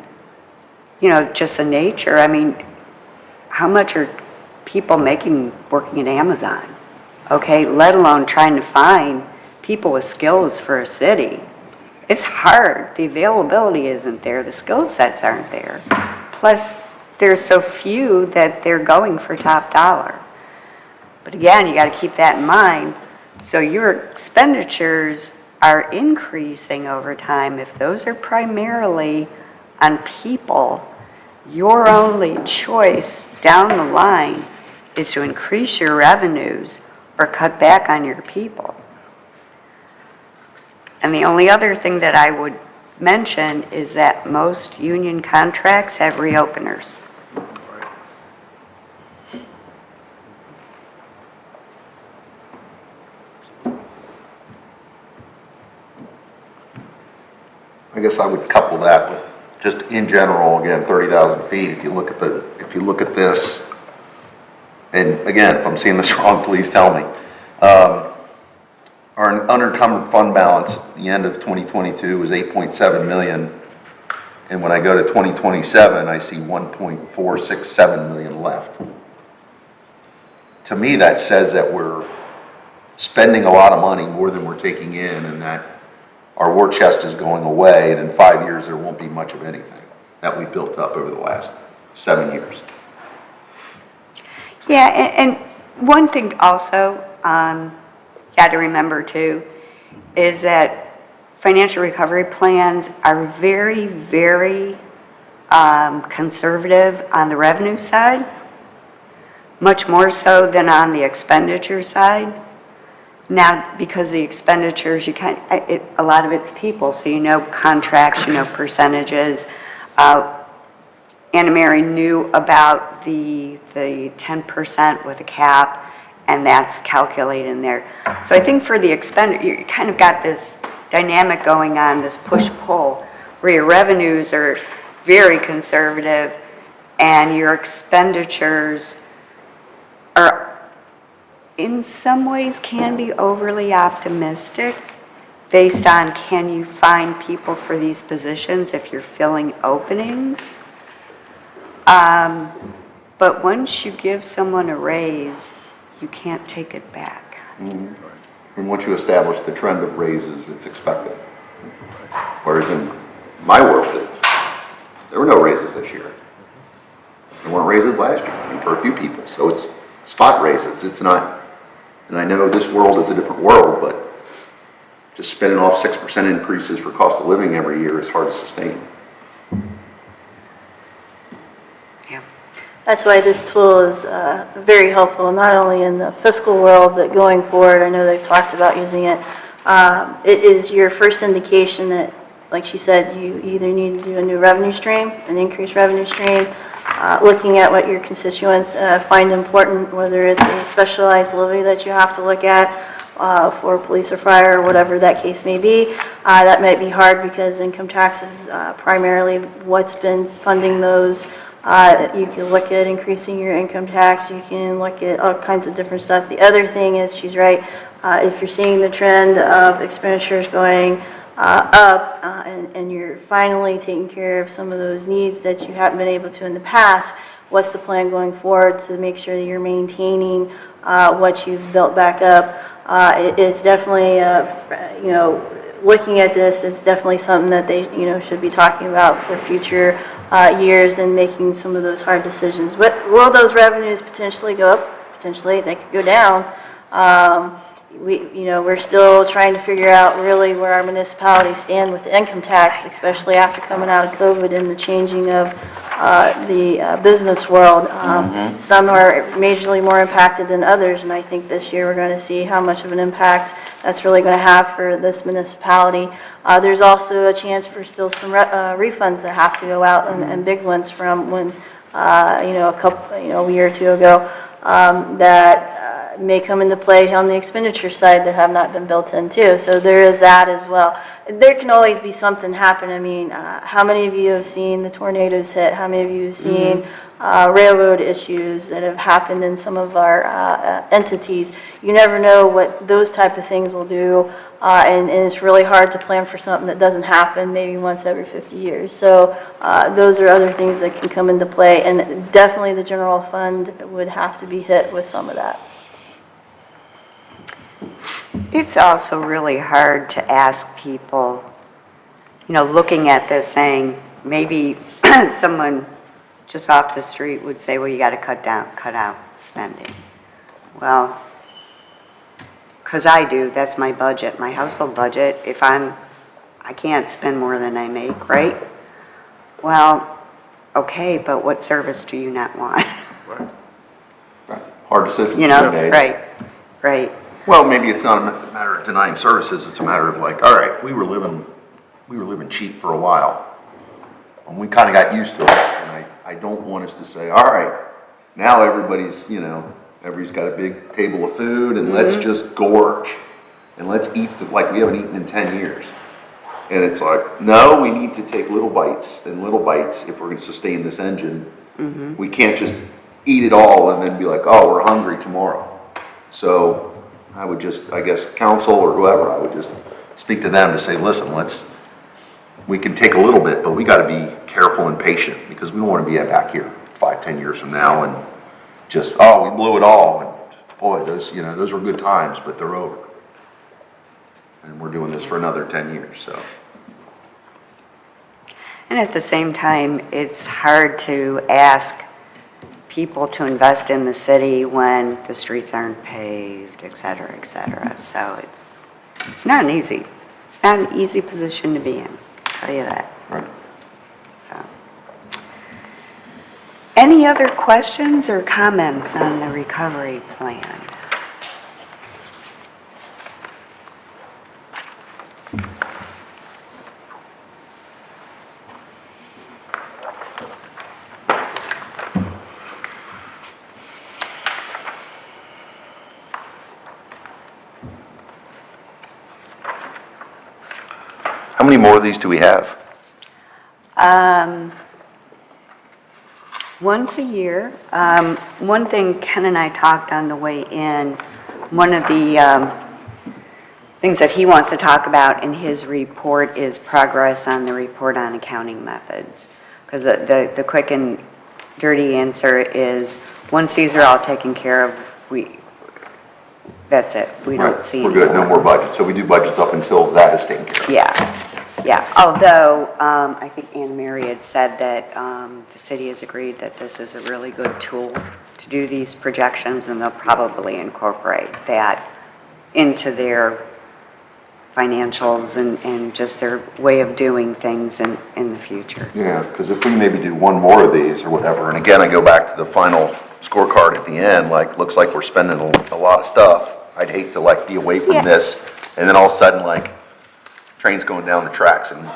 S1: just the nature, I mean, how much are people making working at Amazon? Okay, let alone trying to find people with skills for a city. It's hard. The availability isn't there. The skill sets aren't there. Plus, there's so few that they're going for top dollar. But again, you got to keep that in mind. So your expenditures are increasing over time. If those are primarily on people, your only choice down the line is to increase your revenues or cut back on your people. And the only other thing that I would mention is that most union contracts have reopeners.
S3: I guess I would couple that with just in general, again, 30,000 feet. If you look at this, and again, if I'm seeing this wrong, please tell me. Our unencumbered fund balance at the end of 2022 was 8.7 million. And when I go to 2027, I see 1.467 million left. To me, that says that we're spending a lot of money, more than we're taking in, and that our war chest is going away, and in 5 years there won't be much of anything that we built up over the last 7 years.
S1: Yeah, and one thing also, got to remember too, is that financial recovery plans are very, very conservative on the revenue side, much more so than on the expenditure side. Now, because the expenditures, a lot of it's people, so contracts, percentages. Anna Mary knew about the 10% with a cap, and that's calculated in there. So I think for the you kind of got this dynamic going on, this push-pull, where your revenues are very conservative and your expenditures are, in some ways, can be overly optimistic based on can you find people for these positions if you're filling openings. But once you give someone a raise, you can't take it back.
S3: Mm-hmm. And once you establish the trend of raises, it's expected. Whereas in my world, there were no raises this year. There weren't raises last year, for a few people. So it's spot raises. It's not, and I know this world is a different world, but just spinning off 6% increases for cost of living every year is hard to sustain.
S1: Yeah.
S4: That's why this tool is very helpful, not only in the fiscal world, but going forward. I know they've talked about using it. It is your first indication that, like she said, you either need to do a new revenue stream, an increased revenue stream, looking at what your constituents find important, whether it's a specialized levy that you have to look at for police or fire or whatever that case may be. That might be hard because income tax is primarily what's been funding those. You can look at increasing your income tax. You can look at all kinds of different stuff. The other thing is, she's right, if you're seeing the trend of expenditures going up and you're finally taking care of some of those needs that you haven't been able to in the past, what's the plan going forward to make sure that you're maintaining what you've built back up? It's definitely, looking at this, it's definitely something that they, should be talking about for future years and making some of those hard decisions. But will those revenues potentially go up? Potentially, they could go down. we're still trying to figure out really where our municipalities stand with the income tax, especially after coming out of COVID and the changing of the business world. Some are majorly more impacted than others, and I think this year we're going to see how much of an impact that's really going to have for this municipality. There's also a chance for still some refunds that have to go out, and big ones from when, a year or two ago, that may come into play on the expenditure side that have not been built in too. So there is that as well. There can always be something happen. I mean, how many of you have seen the tornadoes hit? How many of you have seen railroad issues that have happened in some of our entities? You never know what those type of things will do, and it's really hard to plan for something that doesn't happen maybe once every 50 years. So those are other things that can come into play, and definitely the general fund would have to be hit with some of that.
S1: It's also really hard to ask people, looking at this saying, maybe someone just off the street would say, well, you got to cut out spending. Well, because I do, that's my budget, my household budget. If I can't spend more than I make, right? Well, okay, but what service do you not want?
S3: Right. Hard decisions to be made.
S1: Right.
S3: Well, maybe it's not a matter of denying services, it's a matter of like, all right, we were living cheap for a while, and we kind of got used to it, and I don't want us to say, all right, now everybody's got a big table of food, and let's just gorge, and let's eat like we haven't eaten in 10 years. And it's like, no, we need to take little bites if we're going to sustain this engine. We can't just eat it all and then be like, oh, we're hungry tomorrow. So I would just, I guess, council or whoever, I would just speak to them to say, listen, we can take a little bit, but we got to be careful and patient, because we don't want to be back here 5-10 years from now and just, oh, we blew it all. And boy, those were good times, but they're over. And we're doing this for another 10 years, so.
S1: And at the same time, it's hard to ask people to invest in the city when the streets aren't paved, et cetera, et cetera. So it's not easy. It's not an easy position to be in, I'll tell you that.
S3: Right.
S1: So. Any other questions or comments on the recovery plan?
S3: How many more of these do we have?
S1: Once a year. One thing Ken and I talked on the way in, one of the things that he wants to talk about in his report is progress on the report on accounting methods. Because the quick and dirty answer is, once these are all taken care of, that's it. We don't see
S3: We're
S1: any
S3: good, no more budgets. So we do budgets up until that is taken care of.
S1: Yeah. Although, I think Anne Mary had said that the city has agreed that this is a really good tool to do these projections, and they'll probably incorporate that into their financials and just their way of doing things in the future.
S3: Yeah, because if we maybe do one more of these or whatever, and again, I go back to the final scorecard at the end, looks like we're spending a lot of stuff. I'd hate to be away from this, and then all of a sudden, train's going down the tracks, and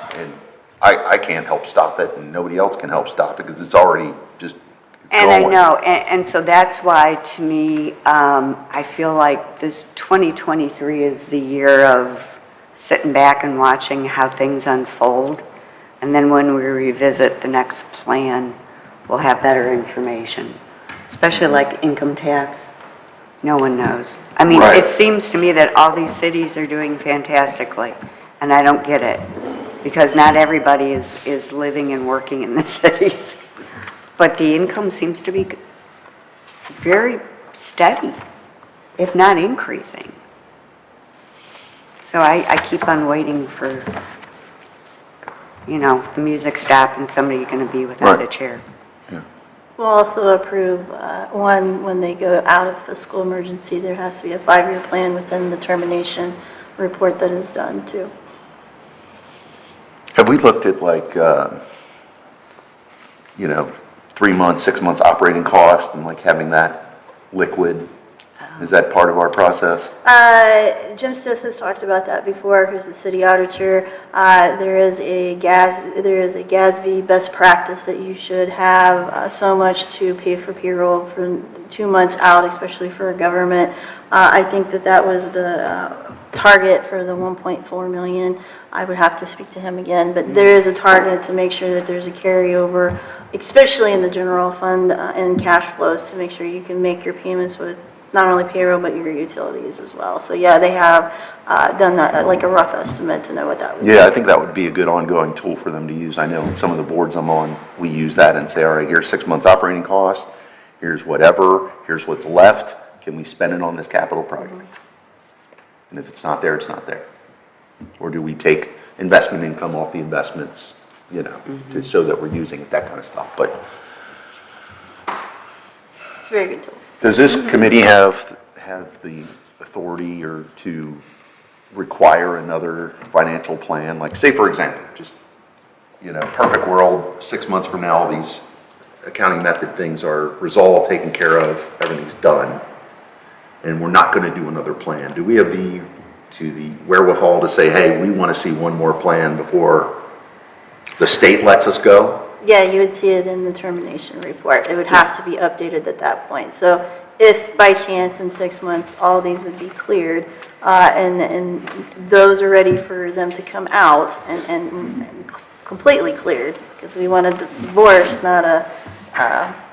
S3: I can't help stop it, and nobody else can help stop it, because it's already just, it's
S1: And
S3: going.
S1: I know, and so that's why, to me, I feel like this 2023 is the year of sitting back and watching how things unfold. And then when we revisit the next plan, we'll have better information, especially like income tax. No one knows. I mean,
S3: Right.
S1: It seems to me that all these cities are doing fantastically, and I don't get it, because not everybody is living and working in the cities. But the income seems to be very steady, if not increasing. So I keep on waiting for, the music stop and somebody going to be without
S3: Right.
S1: a chair.
S3: Yeah.
S4: We'll also approve one, when they go out of fiscal emergency, there has to be a 5-year plan within the termination report that is done too.
S3: Have we looked at like, 3 months, 6 months operating cost and like having that liquid? Is that part of our process?
S4: Jim Stith has talked about that before, who's the city auditor. There is a GASB best practice that you should have so much to pay for payroll for 2 months out, especially for a government. I think that was the target for the 1.4 million. I would have to speak to him again, but there is a target to make sure that there's a carryover, especially in the general fund and cash flows, to make sure you can make your payments with not only payroll, but your utilities as well. So yeah, they have done that, like a rough estimate to know what that would be.
S3: Yeah, I think that would be a good ongoing tool for them to use. I know some of the boards I'm on, we use that and say, all right, here's 6 months operating cost, here's whatever, here's what's left. Can we spend it on this capital project? And if it's not there, it's not there. Or do we take investment income off the investments, to show that we're using it, that kind of stuff. But
S4: It's a very good tool.
S3: does this committee have the authority or to require another financial plan? Like, say, for example, just, perfect world, 6 months from now, all these accounting method things are resolved, taken care of, everything's done, and we're not going to do another plan. Do we have the wherewithal to say, hey, we want to see one more plan before the state lets us go?
S4: Yeah, you would see it in the termination report. It would have to be updated at that point. So if by chance in 6 months, all these would be cleared, and those are ready for them to come out and completely cleared, because we want a divorce, not a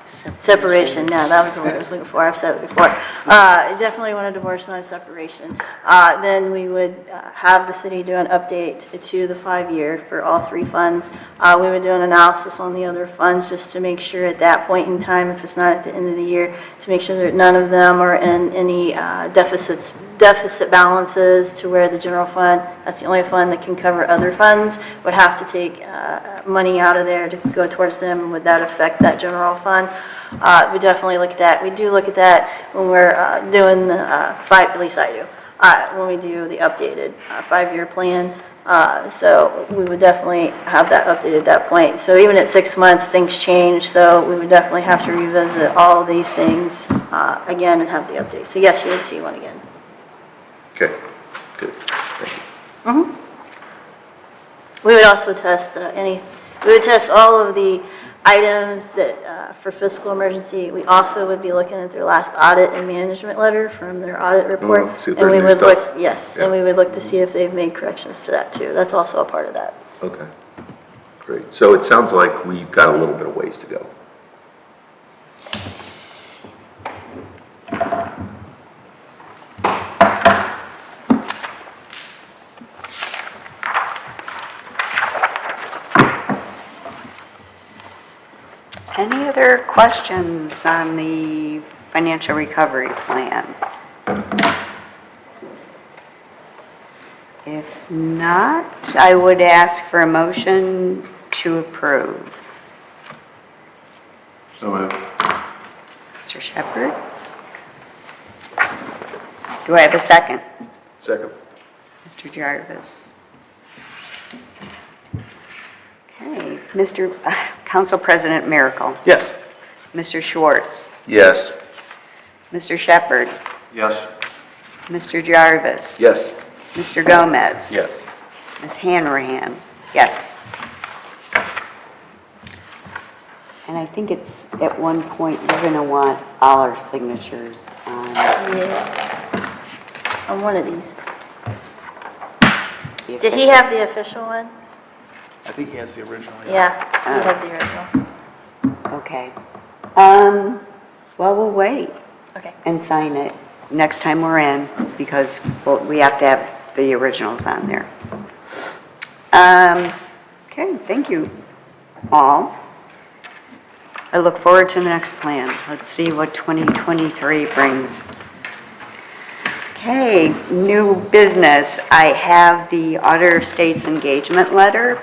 S4: separation. No, that was the word I was looking for. I've said it before. Definitely want a divorce, not a separation. Then we would have the city do an update to the 5-year for all 3 funds. We would do an analysis on the other funds just to make sure at that point in time, if it's not at the end of the year, to make sure that none of them are in any deficit balances, to where the general fund, that's the only fund that can cover other funds, would have to take money out of there to go towards them. And would that affect that general fund? We definitely look at that. We do look at that when we're doing the at least I do, when we do the updated 5-year plan. So we would definitely have that updated at that point. So even at 6 months, things change. So we would definitely have to revisit all of these things again and have the update. So yes, you would see one again.
S3: Okay, good, thank you.
S4: We would also test we would test all of the items that, for fiscal emergency. We also would be looking at their last audit and management letter from their audit report.
S3: See if
S4: And
S3: there's
S4: we
S3: new
S4: would
S3: stuff.
S4: look, yes,
S3: Yeah.
S4: and we would look to see if they've made corrections to that too. That's also a part of that.
S3: Okay, great. So it sounds like we've got a little bit of ways to go.
S1: Any other questions on the financial recovery plan? If not, I would ask for a motion to approve.
S2: So moved.
S1: Mr. Shepherd? Do I have a second?
S2: Second.
S1: Mr. Jarvis? Okay, Mr. Council President Miracle?
S5: Yes.
S1: Mr. Schwartz?
S3: Yes.
S1: Mr. Shepherd?
S2: Yes.
S1: Mr. Jarvis?
S2: Yes.
S1: Mr. Gomez?
S2: Yes.
S1: Ms. Hanrahan? Yes. And I think it's, at one point, we're going to want all our signatures on
S4: Yeah. On one of these.
S1: the
S4: Did he have the official one?
S5: I think he has the original.
S4: Yeah, he has the original.
S1: Okay. Well, we'll wait
S4: Okay.
S1: and sign it next time we're in, because we have to have the originals on there. Okay, thank you all. I look forward to the next plan. Let's see what 2023 brings. Okay, new business. I have the Auditor of State's engagement letter.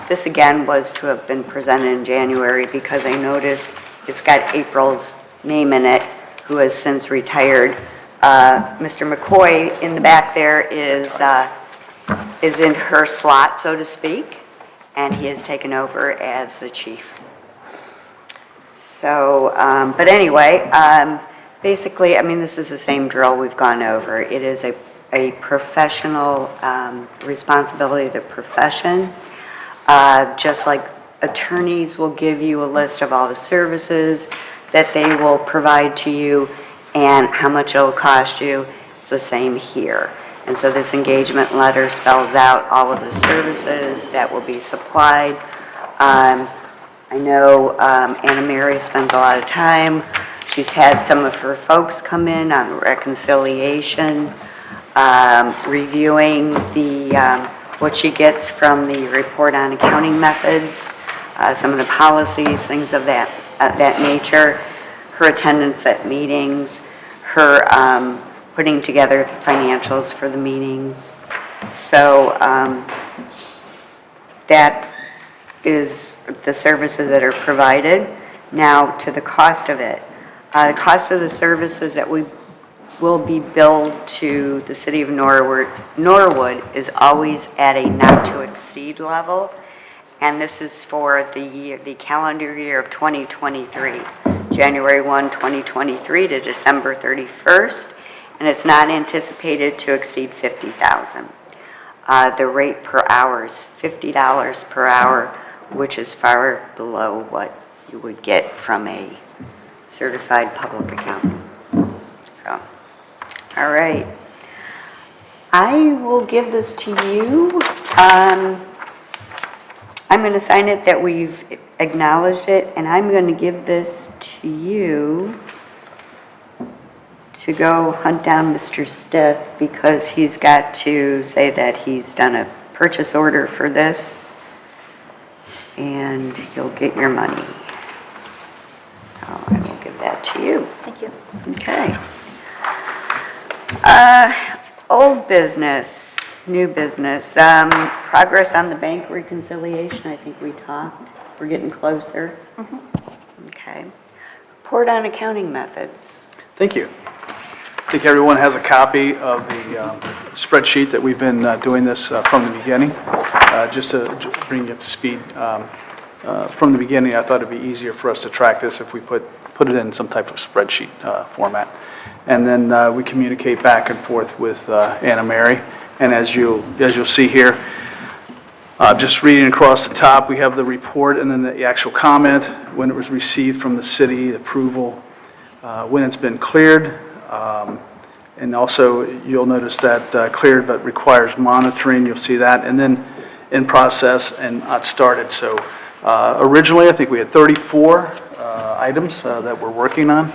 S1: This again was to have been presented in January, because I noticed it's got April's name in it, who has since retired. Mr. McCoy in the back there is in her slot, so to speak, and he has taken over as the chief. So, but anyway, basically, I mean, this is the same drill we've gone over. It is a professional responsibility of the profession. Just like attorneys will give you a list of all the services that they will provide to you and how much it'll cost you, it's the same here. And so this engagement letter spells out all of the services that will be supplied. I know Anna Mary spends a lot of time. She's had some of her folks come in on reconciliation, reviewing what she gets from the report on accounting methods, some of the policies, things of that nature, her attendance at meetings, her putting together the financials for the meetings. So that is the services that are provided. Now to the cost of it. The cost of the services that we will be billed to the city of Norwood is always at a not to exceed level. And this is for the calendar year of 2023, January 1, 2023 to December 31st, and it's not anticipated to exceed $50,000. The rate per hour is $50 per hour, which is far below what you would get from a certified public accountant. So, all right. I will give this to you. I'm going to sign it that we've acknowledged it, and I'm going to give this to you to go hunt down Mr. Stith, because he's got to say that he's done a purchase order for this, and you'll get your money. So I will give that to you.
S4: Thank you.
S1: Okay. Old business, new business, progress on the bank reconciliation, I think we talked. We're getting closer. Okay. Report on accounting methods.
S5: Thank you. I think everyone has a copy of the spreadsheet that we've been doing this from the beginning. Just to bring you up to speed, from the beginning, I thought it'd be easier for us to track this if we put it in some type of spreadsheet format. And then we communicate back and forth with Anna Mary. And as you'll see here, just reading across the top, we have the report and then the actual comment, when it was received from the city, approval, when it's been cleared. And also, you'll notice that cleared but requires monitoring. You'll see that. And then in process and not started. So originally, I think we had 34 items that we're working on.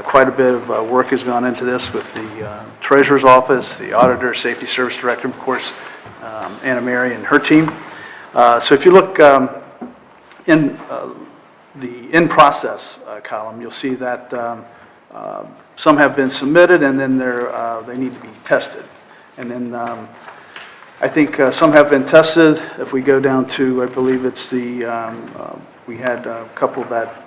S5: Quite a bit of work has gone into this with the Treasurer's Office, the Auditor, Safety Service Director, of course, Anna Mary and her team. So if you look in the in-process column, you'll see that some have been submitted and then they need to be tested. And then I think some have been tested. If we go down to, I believe it's we had a couple that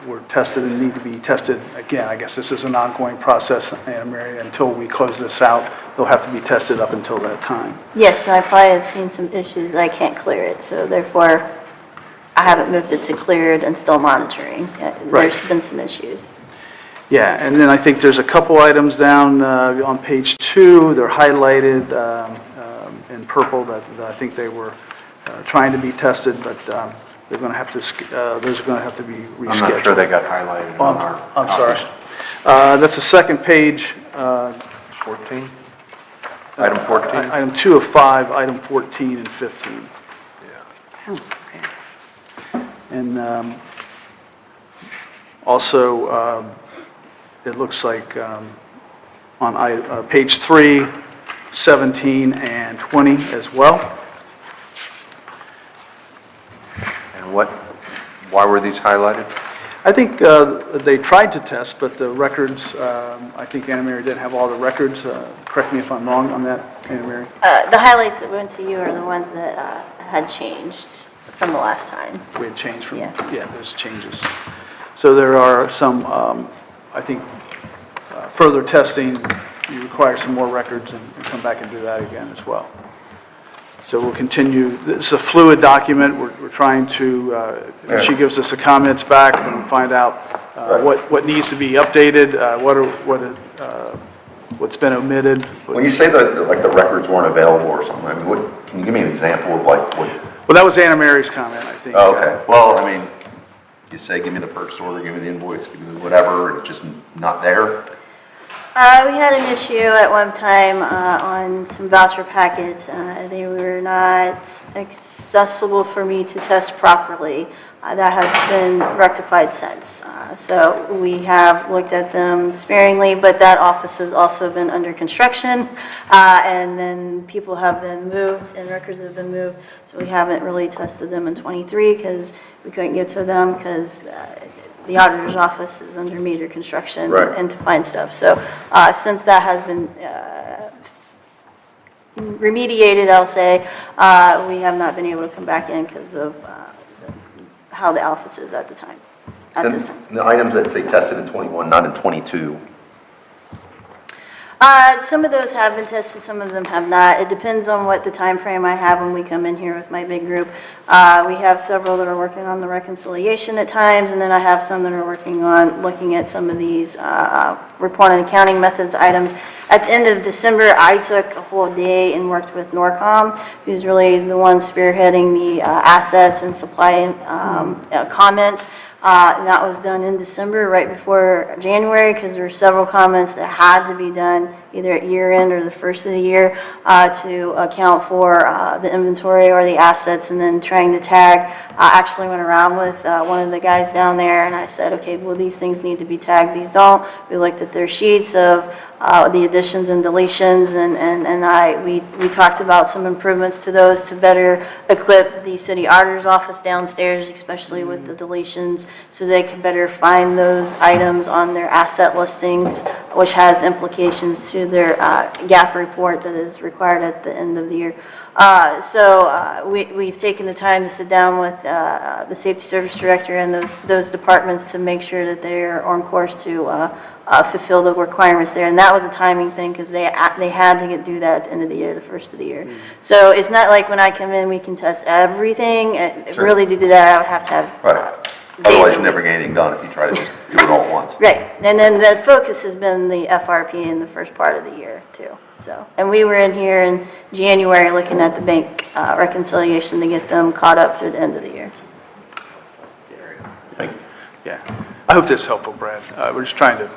S5: were tested and need to be tested again. I guess this is an ongoing process, Anna Mary, until we close this out. They'll have to be tested up until that time.
S4: Yes, and I probably have seen some issues that I can't clear it, so therefore I haven't moved it to cleared and still monitoring. There's been some issues.
S5: Yeah, and then I think there's a couple items down on page 2. They're highlighted in purple that I think they were trying to be tested, but they're going to have to. Those are going to have to be rescheduled.
S2: I'm not sure they got highlighted on our
S5: I'm sorry. That's the second page.
S2: 14? Item 14?
S5: Item 2 of 5, item 14 and 15.
S1: Oh, okay.
S5: And also, it looks like on page 3, 17 and 20 as well.
S2: And why were these highlighted?
S5: I think they tried to test, but the records, I think Anna Mary didn't have all the records. Correct me if I'm wrong on that, Anna Mary.
S4: The highlights that went to you are the ones that had changed from the last time.
S5: We had changed from,
S4: Yeah.
S5: those changes. So there are some, I think, further testing. You require some more records and come back and do that again as well. So we'll continue. It's a fluid document. We're trying to, she gives us the comments back and find out what needs to be updated, what's been omitted.
S3: When you say that, like, the records weren't available or something, I mean, can you give me an example of, like, what?
S5: Well, that was Anna Mary's comment, I think.
S3: Oh, okay. Well, I mean, you say, give me the purchase order, give me the invoice, give me whatever, and it's just not there?
S4: We had an issue at one time on some voucher packets. They were not accessible for me to test properly. That has been rectified since. So we have looked at them sparingly, but that office has also been under construction. And then people have been moved and records have been moved. So we haven't really tested them in '23 because we couldn't get to them because the auditor's office is under major construction.
S3: Right.
S4: And to find stuff. So since that has been remediated, I'll say, we have not been able to come back in because of how the office is at the time, at this time.
S3: The items that say tested in 21, not in 22.
S4: Some of those have been tested, some of them have not. It depends on what the time frame I have when we come in here with my big group. We have several that are working on the reconciliation at times, and then I have some that are working on looking at some of these report and accounting methods items. At the end of December, I took a whole day and worked with Norcom, who's really the one spearheading the assets and supply comments. And that was done in December, right before January, because there were several comments that had to be done either at year end or the first of the year to account for the inventory or the assets, and then trying to tag. I actually went around with one of the guys down there and I said, okay, well, these things need to be tagged, these don't. We looked at their sheets of the additions and deletions, and we talked about some improvements to those to better equip the city auditor's office downstairs, especially with the deletions, so they can better find those items on their asset listings, which has implications to their gap report that is required at the end of the year. We've taken the time to sit down with the safety service director and those departments to make sure that they're on course to fulfill the requirements there. And that was a timing thing because they had to do that at the end of the year, the first of the year. So it's not like when I come in, we can test everything.
S3: Sure.
S4: Really to do that, I would have to have
S3: Right.
S4: days
S3: Otherwise,
S4: a
S3: you never get anything done if you try to just do it all at once.
S4: Right, and then the focus has been the FRP in the first part of the year too. So, and we were in here in January looking at the bank reconciliation to get them caught up through the end of the year.
S3: Thank you.
S5: Yeah. I hope that's helpful, Brad. We're just trying to,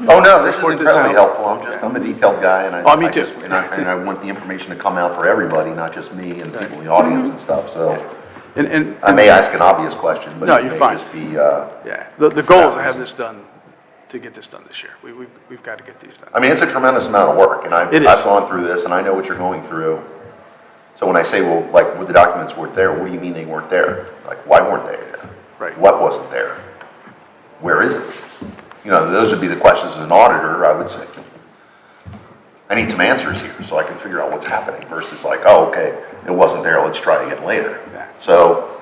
S3: Oh, no, this is
S5: Report this
S3: incredibly
S5: out.
S3: helpful. I'm a detailed guy, and
S5: Oh, me too.
S3: and I want the information to come out for everybody, not just me and people in the audience and stuff, so.
S5: and
S3: I may ask an obvious question, but
S5: No,
S3: it
S5: you're
S3: may
S5: fine.
S3: just be,
S5: yeah, the goal is to have this done, to get this done this year. We've got to get these done.
S3: I mean, it's a tremendous amount of work, and
S5: It is.
S3: I've gone through this, and I know what you're going through. So when I say, well, like, with the documents weren't there, what do you mean they weren't there? Like, why weren't they there?
S5: Right.
S3: What wasn't there? Where is it? You know, those would be the questions as an auditor, I would say. I need some answers here, so I can figure out what's happening, versus like, oh, okay, it wasn't there, let's try again later.
S5: Yeah.
S3: So,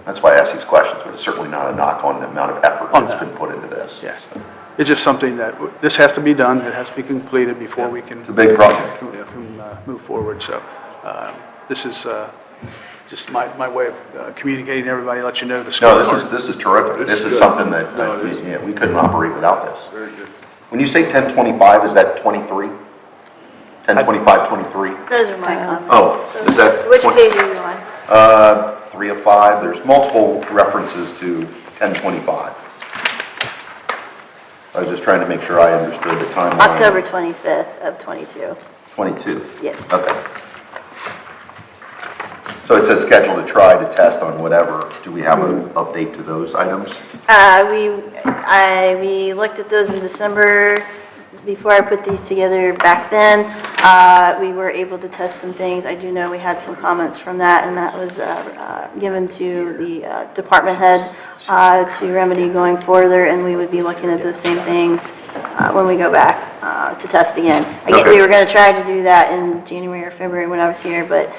S3: that's why I ask these questions, but it's certainly not a knock on the amount of effort
S5: On
S3: that's
S5: that.
S3: been put into this.
S5: Yeah.
S3: So,
S5: It's just something that, this has to be done, it has to be completed before we can.
S3: It's a big project.
S5: Can move forward, so this is just my way of communicating to everybody, let you know the scope.
S3: No, this is terrific. This is something that, yeah, we couldn't operate without this.
S6: Very good.
S3: When you say 1025, is that 23? 1025, 23?
S4: Those are my comments.
S3: Oh,
S4: So
S3: is that
S4: which
S3: 20?
S4: page are you on?
S3: 3 of 5, there's multiple references to 1025. I was just trying to make sure I understood the timeline.
S4: October 25th of 22.
S3: 22?
S4: Yes.
S3: Okay. So it says schedule to try to test on whatever. Do we have an update to those items?
S4: We looked at those in December, before I put these together back then. We were able to test some things. I do know we had some comments from that, and that was given to the department head to remedy going further, and we would be looking at those same things when we go back to test again. Again,
S3: Okay.
S4: we were going to try to do that in January or February when I was here, but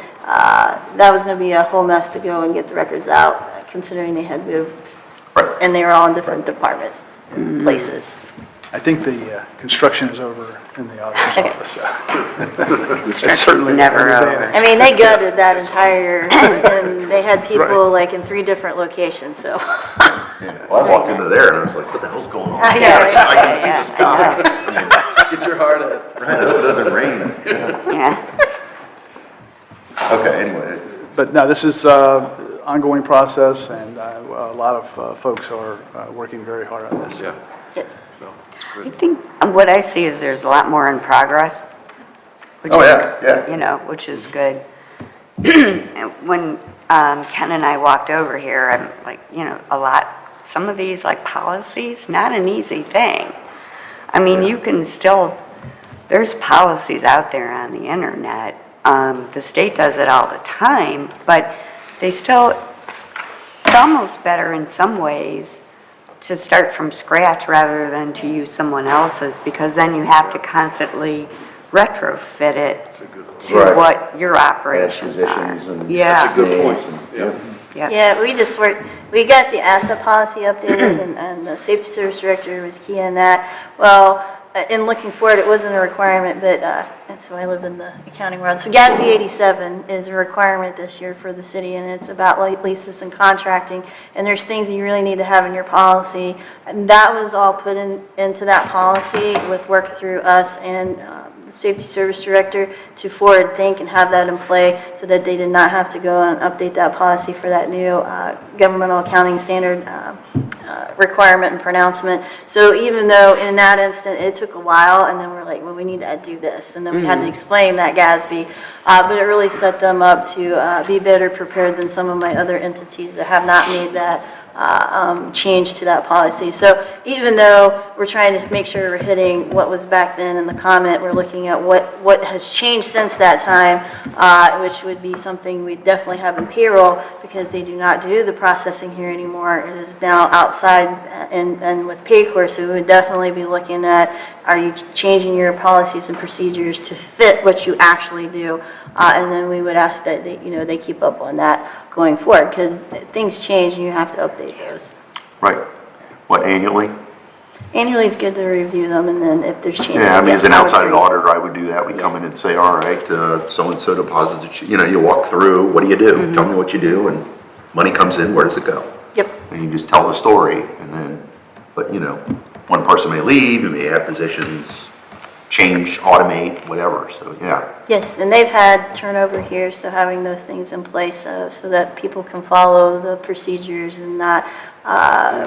S4: that was going to be a whole mess to go and get the records out, considering they had moved
S3: Right.
S4: And they were all in different department places.
S5: I think the construction is over in the auditor's office.
S1: Construction's
S5: certainly
S1: never
S5: every day.
S1: over.
S4: I mean, they gutted that entire, and they had people like in 3 different locations, so.
S3: Yeah. Well, I walked into there and I was like, what the hell's going on?
S4: I know, right?
S3: I can see the sky.
S6: Get your heart at.
S3: Right, I hope it doesn't rain.
S1: Yeah.
S3: Okay, anyway,
S5: But no, this is ongoing process, and a lot of folks are working very hard on this.
S6: Yeah.
S1: I think what I see is there's a lot more in progress. Which
S3: Oh,
S1: is-
S3: yeah.
S1: You know, which is good. When Ken and I walked over here, I'm like, you know, some of these like policies, not an easy thing. I mean, you can still, there's policies out there on the internet. The state does it all the time, but they still, it's almost better in some ways to start from scratch rather than to use someone else's, because then you have to constantly retrofit it to
S3: Right.
S1: what your operations are.
S3: positions and-
S1: Yeah.
S6: That's a good point.
S3: Yeah.
S6: Yeah.
S4: Yeah, we just worked, we got the asset policy updated, and the safety service director was key in that. Well, in looking forward, it wasn't a requirement, but, and so I live in the accounting world. So GASB 87 is a requirement this year for the city, and it's about leases and contracting, and there's things you really need to have in your policy. And that was all put into that policy with work through us and the safety service director to forward think and have that in play so that they did not have to go and update that policy for that new governmental accounting standard requirement and pronouncement. So even though in that instant it took a while, and then we're like, well, we need to do this, and then we had to explain that GASB, but it really set them up to be better prepared than some of my other entities that have not made that change to that policy. So even though we're trying to make sure we're hitting what was back then in the comment, we're looking at what has changed since that time, which would be something we definitely have in payroll, because they do not do the processing here anymore. It is now outside and with Paycor, so we would definitely be looking at, are you changing your policies and procedures to fit what you actually do? And then we would ask that they keep up on that going forward, because things change and you have to update those.
S3: Right. What, annually?
S4: Annually is good to review them, and then if there's changes.
S3: Yeah, I mean, as an
S4: I would
S3: outside
S4: agree.
S3: auditor, I would do that. We come in and say, all right, so-and-so deposits, you walk through, what do you do? Tell me what you do, and money comes in, where does it go?
S4: Yep.
S3: And you just tell the story, and then, but, one person may leave, and may have positions change, automate, whatever, so, yeah.
S4: Yes, and they've had turnover here, so having those things in place so that people can follow the procedures and not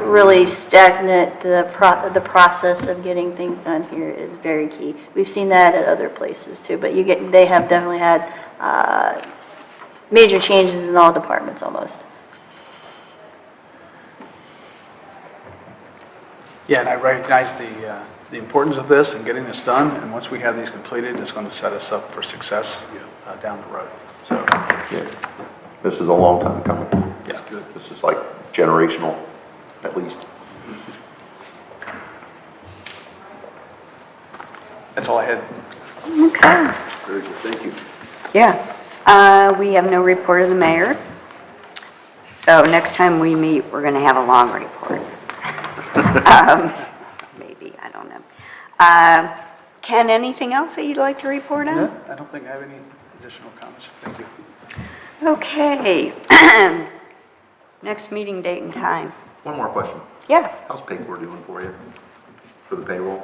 S4: really stagnate the process of getting things done here is very key. We've seen that at other places too, but they have definitely had major changes in all departments almost.
S5: Yeah, and I recognize the importance of this and getting this done, and once we have these completed, it's going to set us up for success down the road. So,
S3: Yeah. This is a long time coming.
S5: yeah.
S3: This is like generational, at least.
S5: That's all I had.
S1: Okay.
S6: Very good, thank you.
S1: Yeah. We have no report of the mayor. So next time we meet, we're going to have a long report. Maybe, I don't know. Ken, anything else that you'd like to report on?
S5: No, I don't think I have any additional comments. Thank you.
S1: Okay. Next meeting date and time.
S3: One more question.
S1: Yeah.
S3: How's Paycor doing for you? For the payroll?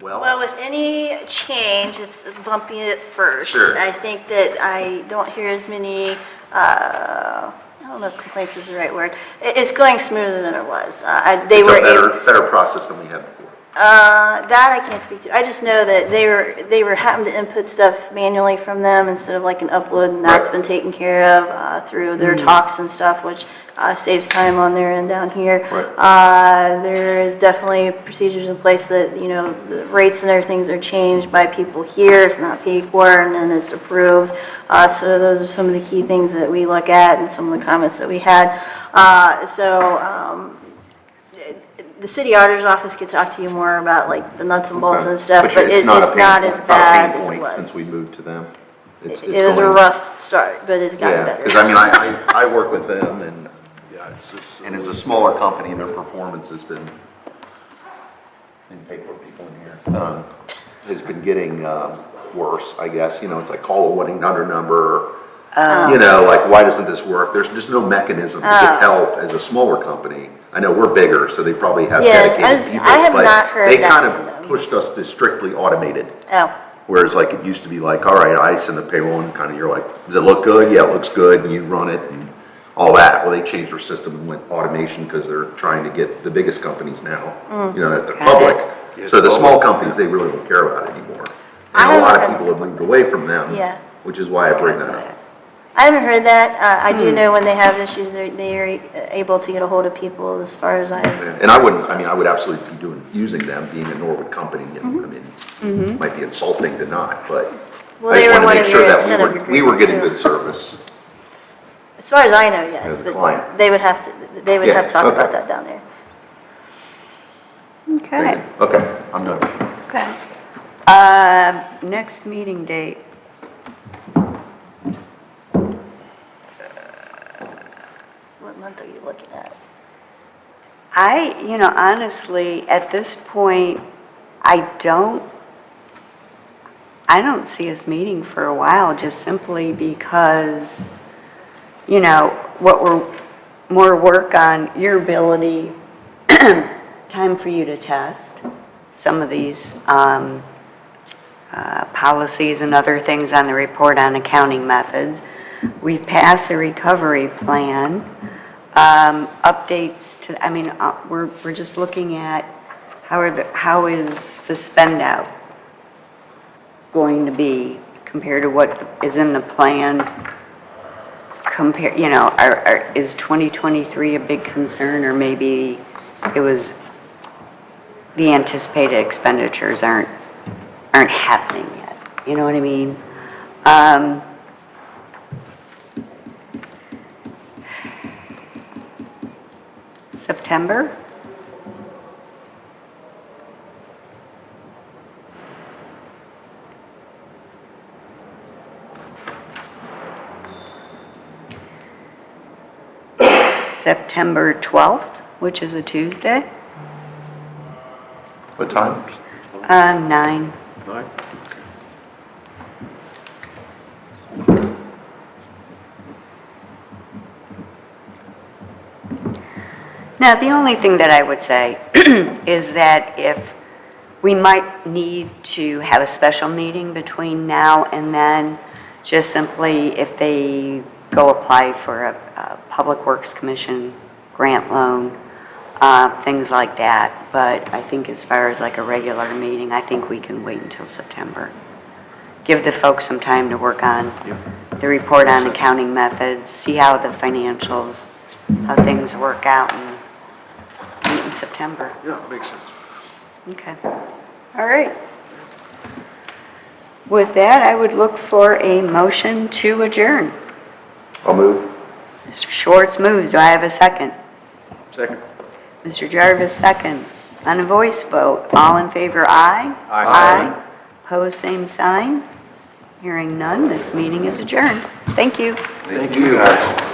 S4: Well, with any change, it's bumpy at first.
S3: Sure.
S4: I think that I don't hear as many, I don't know if complaints is the right word. It's going smoother than it was. They
S3: It's
S4: were
S3: a better process than we had before.
S4: That I can't speak to. I just know that they were having to input stuff manually from them instead of like an upload, and that's
S3: Right.
S4: been taken care of through their talks and stuff, which saves time on their end down here.
S3: Right.
S4: There is definitely procedures in place that, the rates and everything are changed by people here. It's not paid for, and then it's approved. So those are some of the key things that we look at and some of the comments that we had. The city auditor's office could talk to you more about like the nuts and bolts and stuff, but it's not as
S3: pain
S4: bad as it
S3: point
S4: was.
S3: since we moved to them. It's
S4: It was a
S3: going-
S4: rough start, but it's gotten
S3: Yeah,
S4: better.
S3: because I mean, I work with them and,
S6: Yeah,
S3: and it's a smaller company, their performance has been, and pay for people in here, has been getting, worse, I guess, you know, it's like call a 1-800 number, you know, like, why doesn't this work? There's just no mechanism to get help as a smaller company. I know we're bigger, so they probably have
S4: Yeah,
S3: dedicated people.
S4: I have
S3: but
S4: not heard
S3: they
S4: that
S3: kind
S4: from
S3: of
S4: them.
S3: pushed us to strictly automated.
S4: Oh,
S3: Whereas like it used to be like, all right, I send the payroll and kind of you're like, does it look good? Yeah, it looks good, and you run it and all that. Well, they changed their system and went automation because they're trying to get the biggest companies now, you know, that the public. So the small companies, they really don't care about it anymore. And a lot of people have moved away from them.
S4: Yeah.
S3: Which is why I bring that up.
S4: I haven't heard that. I do know when they have issues, they're able to get a hold of people as far as I.
S3: And I wouldn't, I mean, I would absolutely be using them, being a Norwood company, and, I mean, it might be insulting to not, but
S4: Well,
S3: I
S4: they
S3: just
S4: were
S3: wanted
S4: one
S3: to make
S4: of
S3: sure
S4: your
S3: that
S4: incentive
S3: we were getting
S4: agreements,
S3: good
S4: too.
S3: service.
S4: As far as I know, yes,
S3: As a
S4: but
S3: client.
S4: they would have to
S3: Yeah,
S4: talk about
S3: okay.
S4: that down there.
S1: Okay,
S3: Okay, I'm done.
S1: okay. Next meeting date.
S4: What month are you looking at?
S1: Honestly, at this point, I don't see us meeting for a while, just simply because, what we're, more work on your ability, time for you to test some of these policies and other things on the report on accounting methods. We've passed the recovery plan. Updates to, we're just looking at how is the spend out going to be compared to what is in the plan? Is 2023 a big concern, or maybe it was the anticipated expenditures aren't happening yet? You know what I mean? September? September 12th, which is a Tuesday,
S3: What time?
S1: 9.
S6: Nine?
S1: Now, the only thing that I would say is that if we might need to have a special meeting between now and then, just simply if they go apply for a Public Works Commission grant loan, things like that. But I think as far as like a regular meeting, I think we can wait until September. Give the folks some time to work on the report on accounting methods, see how the financials, how things work out, and meet in September.
S6: Yeah, makes sense.
S1: Okay. All right. With that, I would look for a motion to adjourn.
S3: I'll move.
S1: Mr. Schwartz moves. Do I have a second?
S6: Second.
S1: Mr. Jarvis seconds. On a voice vote, all in favor, aye?
S6: Aye.
S1: Opposed, same sign. Hearing none, this meeting is adjourned. Thank you.
S6: Thank you, guys.